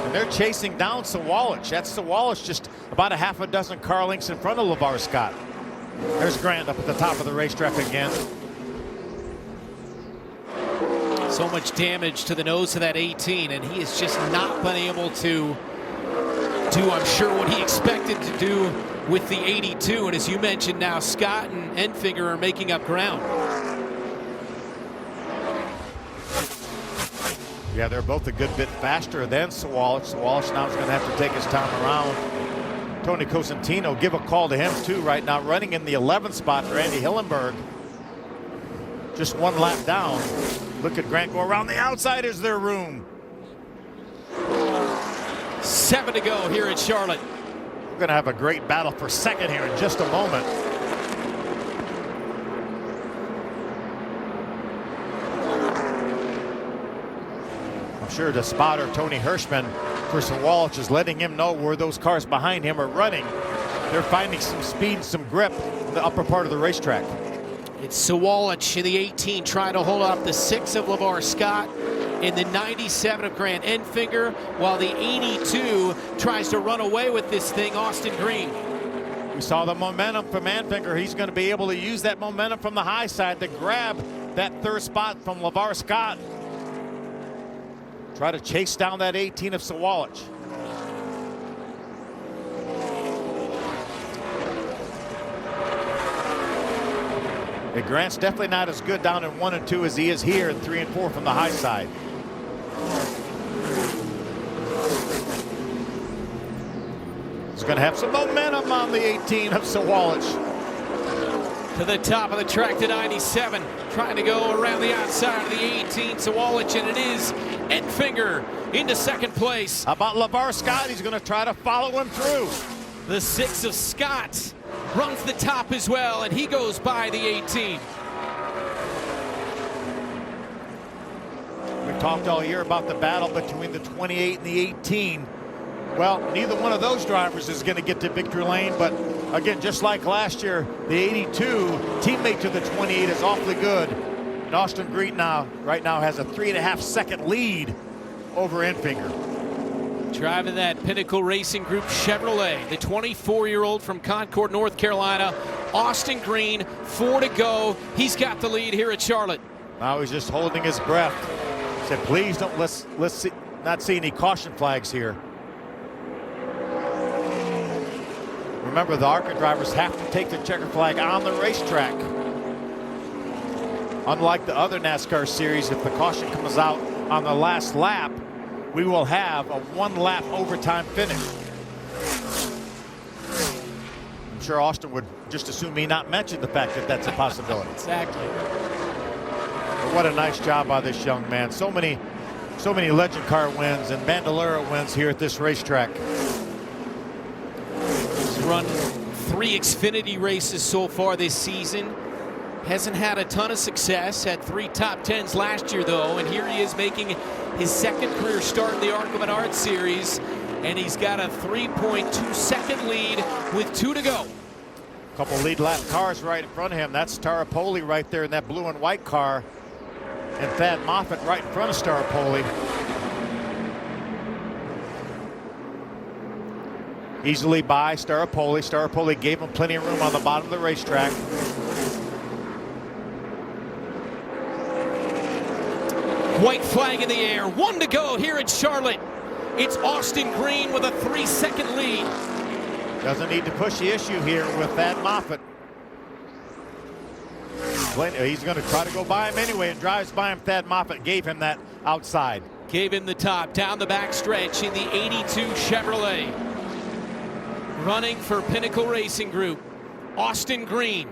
[SPEAKER 3] And they're chasing down Sawalich. That's Sawalich just about a half a dozen car lengths in front of LeVar Scott. There's Grant up at the top of the racetrack again.
[SPEAKER 2] So much damage to the nose of that 18, and he has just not been able to do, I'm sure, what he expected to do with the 82. And as you mentioned, now Scott and Enfinger are making up ground.
[SPEAKER 3] Yeah, they're both a good bit faster than Sawalich. Sawalich now is going to have to take his time around. Tony Cosentino, give a call to him too right now, running in the 11th spot for Andy Hillenberg. Just 1 lap down. Look at Grant go around the outside. Is there room?
[SPEAKER 2] 7 to go here at Charlotte.
[SPEAKER 3] We're going to have a great battle for second here in just a moment. I'm sure the spotter, Tony Hirschman, for Sawalich is letting him know where those cars behind him are running. They're finding some speed and some grip in the upper part of the racetrack.
[SPEAKER 2] It's Sawalich in the 18 trying to hold off the 6 of LeVar Scott in the 97 of Grant Enfinger, while the 82 tries to run away with this thing, Austin Green.
[SPEAKER 3] We saw the momentum from Enfinger. He's going to be able to use that momentum from the high side to grab that 3rd spot from LeVar Scott. Try to chase down that 18 of Sawalich. And Grant's definitely not as good down in 1 and 2 as he is here in 3 and 4 from the high side. He's going to have some momentum on the 18 of Sawalich.
[SPEAKER 2] To the top of the track to 97, trying to go around the outside of the 18, Sawalich, and it is Enfinger into 2nd place.
[SPEAKER 3] How about LeVar Scott? He's going to try to follow him through.
[SPEAKER 2] The 6 of Scott runs the top as well, and he goes by the 18.
[SPEAKER 3] We've talked all year about the battle between the 28 and the 18. Well, neither one of those drivers is going to get to victory lane, but again, just like last year, the 82 teammate to the 28 is awfully good. And Austin Green right now has a 3.5 second lead over Enfinger.
[SPEAKER 2] Driving that Pinnacle Racing Group Chevrolet, the 24-year-old from Concord, North Carolina, Austin Green, 4 to go. He's got the lead here at Charlotte.
[SPEAKER 3] Now he's just holding his breath. Said, please don't let's not see any caution flags here. Remember, the ARCA drivers have to take the checker flag on the racetrack. Unlike the other NASCAR series, if the caution comes out on the last lap, we will have a 1-lap overtime finish. I'm sure Austin would just assume me not mention the fact that that's a possibility.
[SPEAKER 2] Exactly.
[SPEAKER 3] But what a nice job by this young man. So many legend car wins and Bandolero wins here at this racetrack.
[SPEAKER 2] He's run 3 Xfinity races so far this season. Hasn't had a ton of success, had 3 top 10s last year though, and here he is making his 2nd career start in the ARCA Menard Series, and he's got a 3.2 second lead with 2 to go.
[SPEAKER 3] Couple lead lap cars right in front of him. That's Staropoli right there in that blue and white car, and Thad Moffitt right in front of Staropoli. Easily by Staropoli. Staropoli gave him plenty of room on the bottom of the racetrack.
[SPEAKER 2] White flag in the air, 1 to go here at Charlotte. It's Austin Green with a 3-second lead.
[SPEAKER 3] Doesn't need to push the issue here with Thad Moffitt. He's going to try to go by him anyway, and drives by him. Thad Moffitt gave him that outside.
[SPEAKER 2] Gave him the top down the back stretch in the 82 Chevrolet. Running for Pinnacle Racing Group, Austin Green.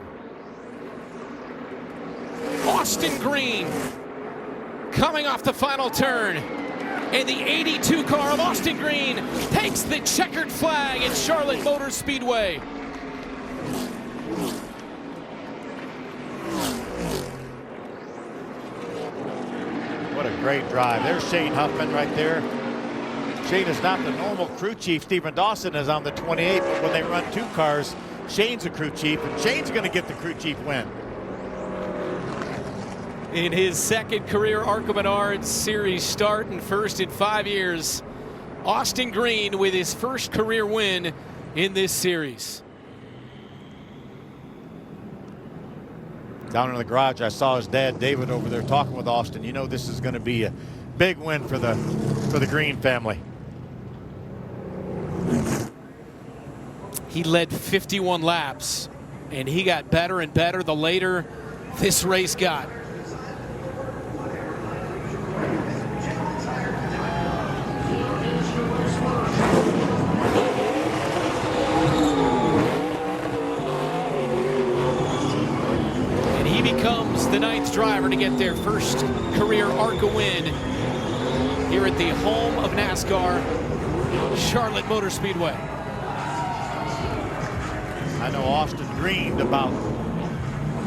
[SPEAKER 2] Austin Green coming off the final turn. And the 82 car of Austin Green takes the checkered flag at Charlotte Motor Speedway.
[SPEAKER 3] What a great drive. There's Shane Huffman right there. Shane is not the normal crew chief. Stephen Dawson is on the 28, but when they run two cars, Shane's a crew chief, and Shane's going to get the crew chief win.
[SPEAKER 2] In his second career ARCA Menards Series start and first in 5 years, Austin Green with his first career win in this series.
[SPEAKER 3] Down in the garage, I saw his dad, David, over there talking with Austin. You know this is going to be a big win for the Green family.
[SPEAKER 2] He led 51 laps, and he got better and better the later this race got. And he becomes the 9th driver to get their first career ARCA win here at the home of NASCAR, Charlotte Motor Speedway.
[SPEAKER 3] I know Austin dreamed about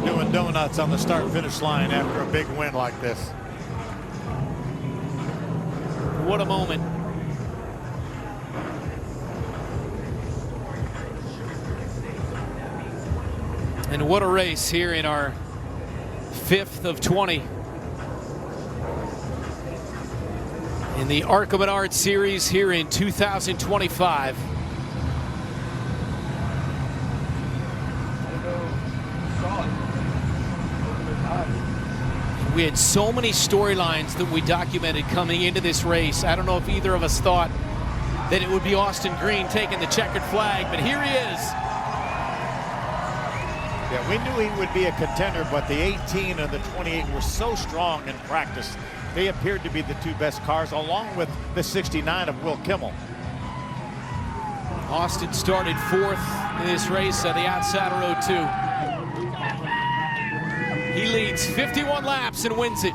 [SPEAKER 3] doing donuts on the start-finish line after a big win like this.
[SPEAKER 2] What a moment. And what a race here in our 5th of 20 in the ARCA Menards Series here in 2025. We had so many storylines that we documented coming into this race. I don't know if either of us thought that it would be Austin Green taking the checkered flag, but here he is.
[SPEAKER 3] Yeah, we knew he would be a contender, but the 18 and the 28 were so strong in practice. They appeared to be the two best cars, along with the 69 of Will Kimmel.
[SPEAKER 2] Austin started 4th in this race on the outside of row 2. He leads 51 laps and wins it.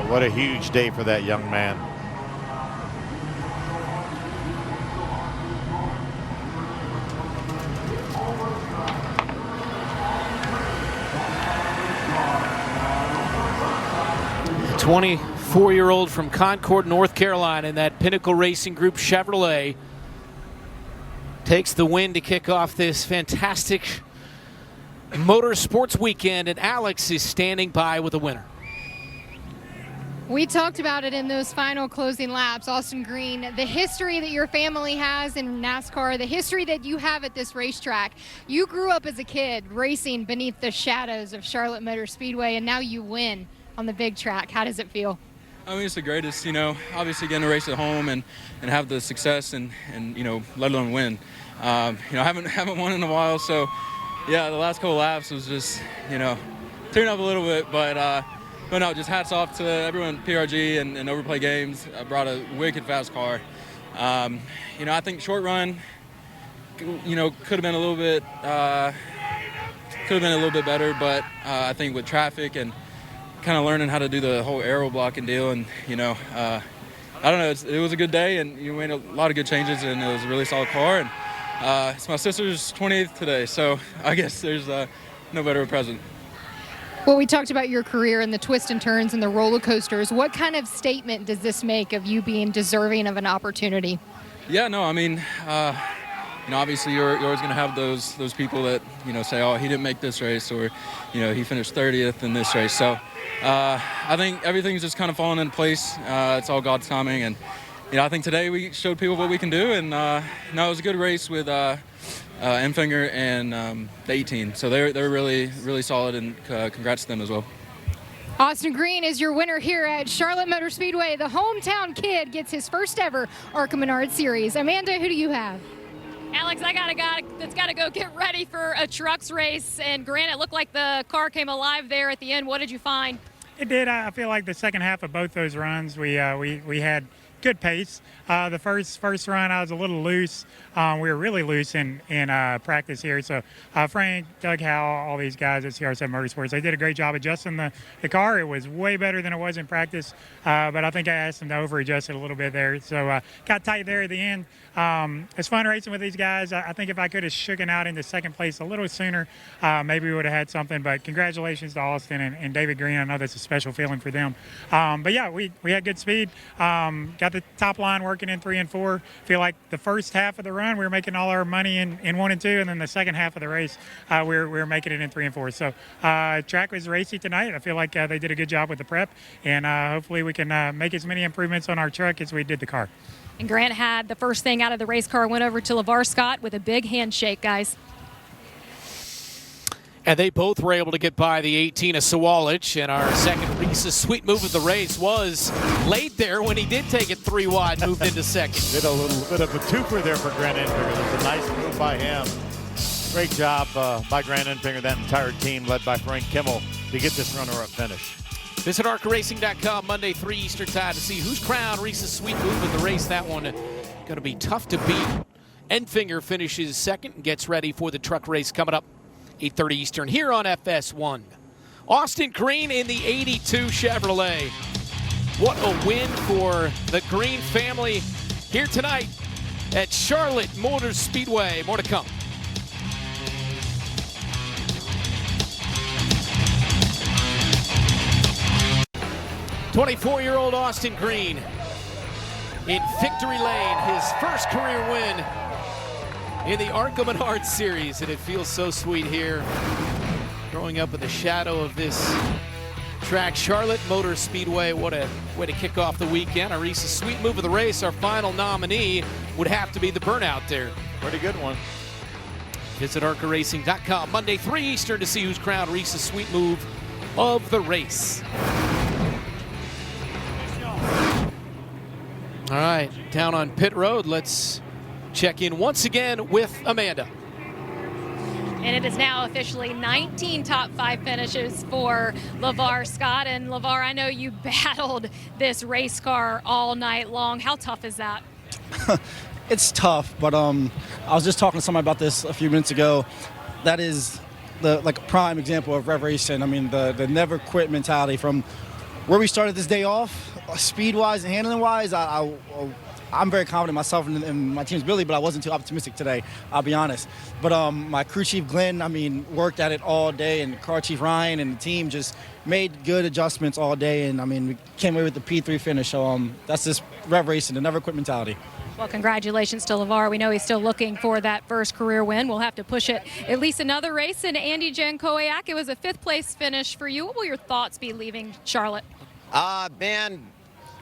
[SPEAKER 3] What a huge day for that young man.
[SPEAKER 2] The 24-year-old from Concord, North Carolina, in that Pinnacle Racing Group Chevrolet takes the win to kick off this fantastic motorsports weekend, and Alex is standing by with a winner.
[SPEAKER 8] We talked about it in those final closing laps, Austin Green, the history that your family has in NASCAR, the history that you have at this racetrack. You grew up as a kid racing beneath the shadows of Charlotte Motor Speedway, and now you win on the big track. How does it feel?
[SPEAKER 9] I mean, it's the greatest, you know, obviously getting to race at home and have the success and you know, let alone win. You know, I haven't won in a while, so yeah, the last couple laps was just, you know, tearing up a little bit, but no, just hats off to everyone, PRG and Overplay Games. I brought a wicked fast car. You know, I think short run, you know, could have been a little bit better, but I think with traffic and kind of learning how to do the whole aero blocking deal, and you know, I don't know, it was a good day, and you made a lot of good changes, and it was a really solid car. And it's my sister's 28th today, so I guess there's no better present.
[SPEAKER 8] Well, we talked about your career and the twists and turns and the roller coasters. What kind of statement does this make of you being deserving of an opportunity?
[SPEAKER 9] Yeah, no, I mean, you know, obviously you're always going to have those people that, you know, say, oh, he didn't make this race, or, you know, he finished 30th in this race. So I think everything's just kind of falling into place. It's all God's timing. And, you know, I think today we showed people what we can do. And, no, it was a good race with Enfinger and the 18. So they're really, really solid, and congrats to them as well.
[SPEAKER 8] Austin Green is your winner here at Charlotte Motor Speedway. The hometown kid gets his first ever ARCA Menards Series. Amanda, who do you have?
[SPEAKER 4] Alex, I got a guy that's got to go get ready for a trucks race. And Grant, it looked like the car came alive there at the end. What did you find?
[SPEAKER 10] It did. I feel like the second half of both those runs, we had good pace. The first run, I was a little loose. We were really loose in practice here. So Frank, Doug Howell, all these guys at CR7 Motorsports, they did a great job adjusting the car. It was way better than it was in practice. But I think I asked them to over-adjust it a little bit there. So got tight there at the end. It's fun racing with these guys. I think if I could have shooken out into second place a little sooner, maybe we would have had something. But congratulations to Austin and David Green. I know that's a special feeling for them. But yeah, we had good speed. Got the top line working in 3 and 4. Feel like the first half of the run we were making all our money in 1 and 2, and then the second half of the race we were making it in 3 and 4. So track was racy tonight. I feel like they did a good job with the prep, and hopefully we can make as many improvements on our truck as we did the car.
[SPEAKER 4] And Grant had the first thing out of the race car, went over to LeVar Scott with a big handshake, guys.
[SPEAKER 2] And they both were able to get by the 18 of Sawalich. And our second Reese's sweet move of the race was late there when he did take it 3 wide, moved into second.
[SPEAKER 3] Did a little bit of a twofer there for Grant Enfinger. It was a nice move by him. Great job by Grant Enfinger, that entire team led by Frank Kimmel to get this runner-up finish.
[SPEAKER 2] Visit ARCARacing.com Monday, 3 Eastern time to see who's crowned Reese's sweet move of the race. That one going to be tough to beat. Enfinger finishes second and gets ready for the truck race coming up 8:30 Eastern here on FS1. Austin Green in the 82 Chevrolet. What a win for the Green family here tonight at Charlotte Motor Speedway. More to come. '24-year-old Austin Green in victory lane, his first career win in the ARCA Menards Series, and it feels so sweet here. Growing up in the shadow of this track, Charlotte Motor Speedway. What a way to kick off the weekend. A Reese's sweet move of the race. Our final nominee would have to be the burnout there.
[SPEAKER 3] Pretty good one.
[SPEAKER 2] Visit ARCARacing.com Monday, 3 Eastern to see who's crowned Reese's sweet move of the race. All right, down on pit road, let's check in once again with Amanda.
[SPEAKER 4] And it is now officially 19 top 5 finishes for LeVar Scott. And LeVar, I know you battled this race car all night long. How tough is that?
[SPEAKER 11] It's tough, but I was just talking to somebody about this a few minutes ago. That is the prime example of rev racing. I mean, the never quit mentality from where we started this day off, speed-wise and handling-wise. I'm very confident in myself and my team's ability, but I wasn't too optimistic today, I'll be honest. But my crew chief, Glenn, worked at it all day, and car chief Ryan and the team just made good adjustments all day, and, we came away with the P3 finish. So that's just rev racing, the never quit mentality.
[SPEAKER 4] Well, congratulations to LeVar. We know he's still looking for that first career win. We'll have to push it at least another race. And Andy Jankowiak, it was a 5th-place finish for you. What will your thoughts be leaving Charlotte?
[SPEAKER 12] Man,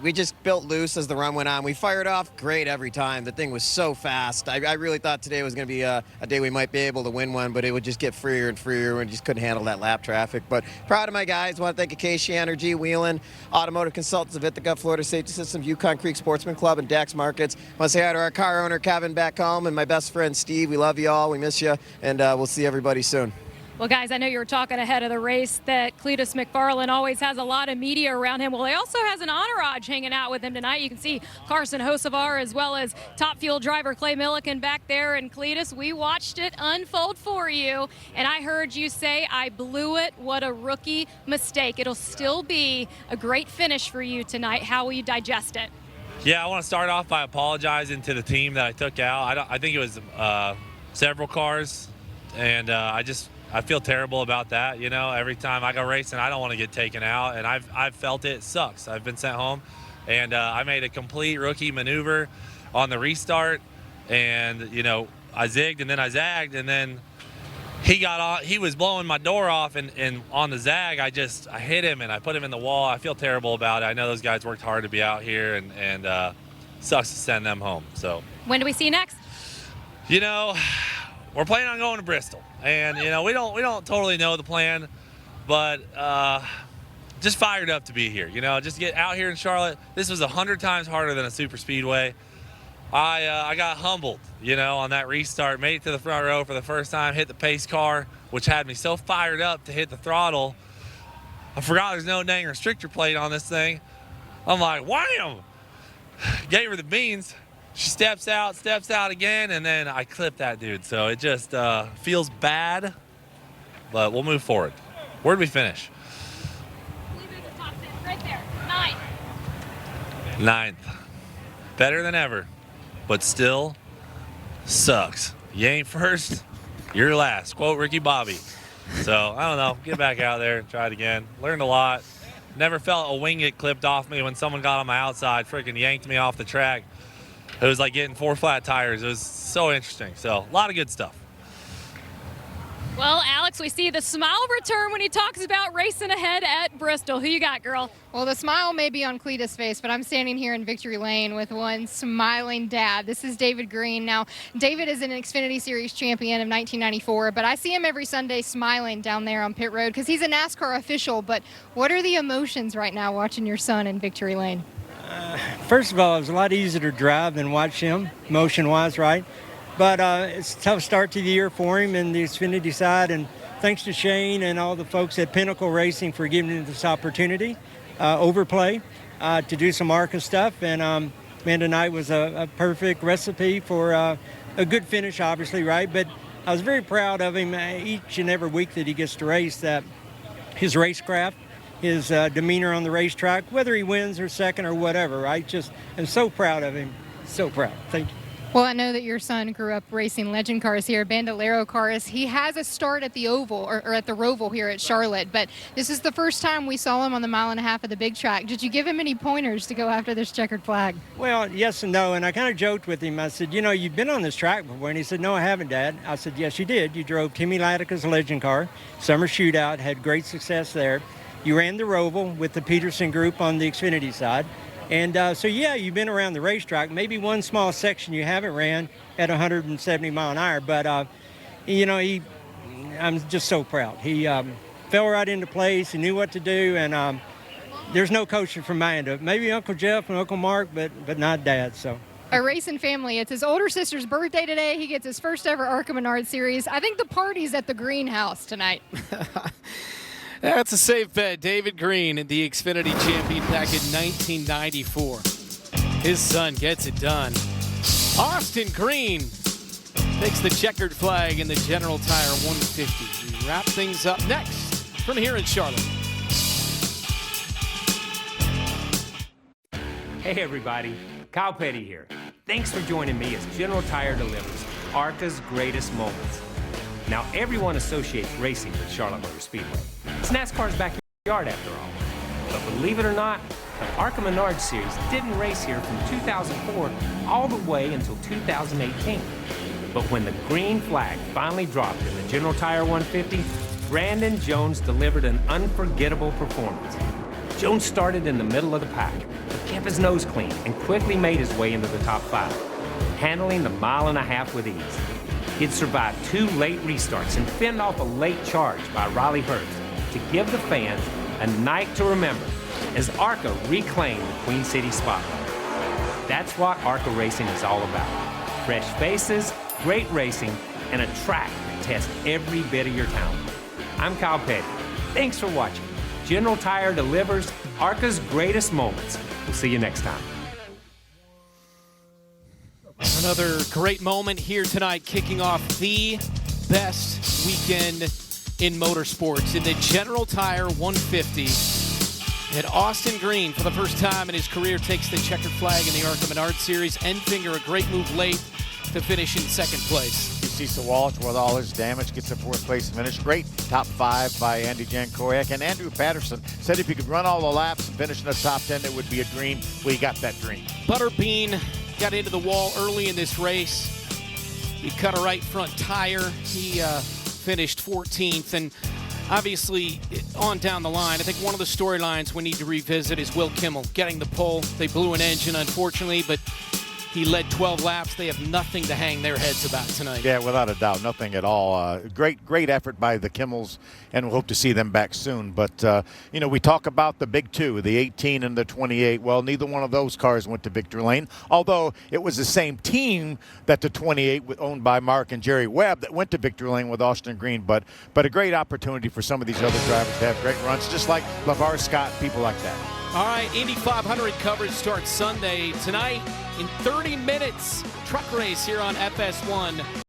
[SPEAKER 12] we just built loose as the run went on. We fired off great every time. The thing was so fast. I really thought today was going to be a day we might be able to win one, but it would just get freer and freer. We just couldn't handle that lap traffic. But proud of my guys. Want to thank Acacia Energy, Wheelan, Automotive Consultants of Ithaca, Florida Safety Systems, Yukon Creek Sportsman Club, and Dax Markets. Want to say hi to our car owner, Kevin, back home, and my best friend, Steve. We love you all. We miss you, and we'll see everybody soon.
[SPEAKER 4] Well, guys, I know you were talking ahead of the race that Cletus McFarland always has a lot of media around him. Well, he also has an entourage hanging out with him tonight. You can see Carson Hocevar as well as Top Fuel driver Clay Milliken back there. And Cletus, we watched it unfold for you. And I heard you say, I blew it. What a rookie mistake. It'll still be a great finish for you tonight. How will you digest it?
[SPEAKER 13] Yeah, I want to start off by apologizing to the team that I took out. I think it was several cars, and I feel terrible about that. Every time I go racing, I don't want to get taken out, and I've felt it. It sucks. I've been sent home, and I made a complete rookie maneuver on the restart, and I zigged and then I zagged, and then he got on. He was blowing my door off, and on the zag, I hit him and I put him in the wall. I feel terrible about it. I know those guys worked hard to be out here, and sucks to send them home. So
[SPEAKER 4] when do we see you next?
[SPEAKER 13] We're planning on going to Bristol, and we don't totally know the plan, but just fired up to be here. Just get out here in Charlotte. This was 100 times harder than a super speedway. I got humbled, on that restart. Made it to the front row for the first time. Hit the pace car, which had me so fired up to hit the throttle. I forgot there's no dang restrictor plate on this thing. I'm like, wham! gave her the beans. She steps out again, and then I clip that dude. So it just feels bad, but we'll move forward. Where'd we finish?
[SPEAKER 4] Right there, 9th.
[SPEAKER 13] 9th. Better than ever, but still sucks. You ain't first, you're last. Quote Ricky Bobby. So, I don't know. Get back out there and try it again. Learned a lot. Never felt a wing get clipped off me when someone got on my outside, freaking yanked me off the track. It was like getting 4 flat tires. It was so interesting. So, a lot of good stuff.
[SPEAKER 4] Well, Alex, we see the smile return when he talks about racing ahead at Bristol. Who you got, girl?
[SPEAKER 8] Well, the smile may be on Cleta's face, but I'm standing here in Victory Lane with one smiling dad. This is David Green. Now, David is an Xfinity Series champion of 1994, but I see him every Sunday smiling down there on pit road because he's a NASCAR official. But what are the emotions right now watching your son in Victory Lane?
[SPEAKER 14] First of all, it was a lot easier to drive than watch him, motion-wise, right? But it's a tough start to the year for him in the Xfinity side, and thanks to Shane and all the folks at Pinnacle Racing for giving him this opportunity, overplay, to do some ARCA stuff. And man, tonight was a perfect recipe for a good finish, obviously, right? But I was very proud of him each and every week that he gets to race, that his racecraft, his demeanor on the racetrack, whether he wins or second or whatever, right? Just, I'm so proud of him. So proud. Thank you.
[SPEAKER 8] Well, I know that your son grew up racing legend cars here, Bandolero cars. He has a start at the Oval, or at the Roval here at Charlotte, but this is the first time we saw him on the 1.5 miles of the big track. Did you give him any pointers to go after this checkered flag?
[SPEAKER 14] Well, yes and no, and I kind of joked with him. I said, you know, you've been on this track before, and he said, no, I haven't, Dad. I said, yes, you did. You drove Timmy Latica's legend car, summer shootout, had great success there. You ran the Roval with the Peterson group on the Xfinity side. And so, yeah, you've been around the racetrack. Maybe one small section you haven't ran at 170 mile an hour. But, you know, I'm just so proud. He fell right into place. He knew what to do. And there's no coaching from my end of it. Maybe Uncle Jeff and Uncle Mark, but not Dad. So.
[SPEAKER 8] A racing family. It's his older sister's birthday today. He gets his first ever ARCA Menard Series. I think the party's at the greenhouse tonight.
[SPEAKER 2] That's a safe bet. David Green, the Xfinity champion back in 1994. His son gets it done. Austin Green takes the checkered flag in the General Tire 150. We wrap things up next from here in Charlotte.
[SPEAKER 15] Hey everybody, Kyle Petty here. Thanks for joining me as General Tire delivers ARCA's greatest moments. Now, everyone associates racing with Charlotte Motor Speedway. It's NASCAR's backyard after all. But believe it or not, the ARCA Menard Series didn't race here from 2004 all the way until 2018. But when the green flag finally dropped in the General Tire 150, Brandon Jones delivered an unforgettable performance. Jones started in the middle of the pack, but kept his nose clean and quickly made his way into the top 5, handling the 1.5 miles with ease. He'd survived 2 late restarts and fended off a late charge by Riley Hurst to give the fans a night to remember as ARCA reclaimed the Queen City spotlight. That's what ARCA racing is all about. Fresh faces, great racing, and a track that tests every bit of your talent. I'm Kyle Petty. Thanks for watching. General Tire delivers ARCA's greatest moments. We'll see you next time.
[SPEAKER 2] Another great moment here tonight, kicking off the best weekend in motorsports in the General Tire 150. And Austin Green, for the first time in his career, takes the checkered flag in the ARCA Menard Series. Enfinger, a great move late to finish in second place.
[SPEAKER 3] Cecil Walsh, with all his damage, gets a 4th place finish. Great top 5 by Andy Jankowiak. And Andrew Patterson said if he could run all the laps and finish in the top 10, it would be a dream. Well, he got that dream.
[SPEAKER 2] Butterbean got into the wall early in this race. He cut a right front tire. He finished 14th. And obviously, on down the line, I think one of the storylines we need to revisit is Will Kimmel getting the pole. They blew an engine, unfortunately, but he led 12 laps. They have nothing to hang their heads about tonight.
[SPEAKER 3] Yeah, without a doubt, nothing at all. Great effort by the Kimmels, and we'll hope to see them back soon. But, you know, we talk about the big 2, the 18 and the 28. Well, neither one of those cars went to victory lane, although it was the same team that the 28, owned by Mark and Jerry Webb, that went to victory lane with Austin Green. But a great opportunity for some of these other drivers to have great runs, just like LeVar Scott, people like that.
[SPEAKER 2] All right, Indy 500 coverage starts Sunday. Tonight, in 30 minutes, truck race here on FS1.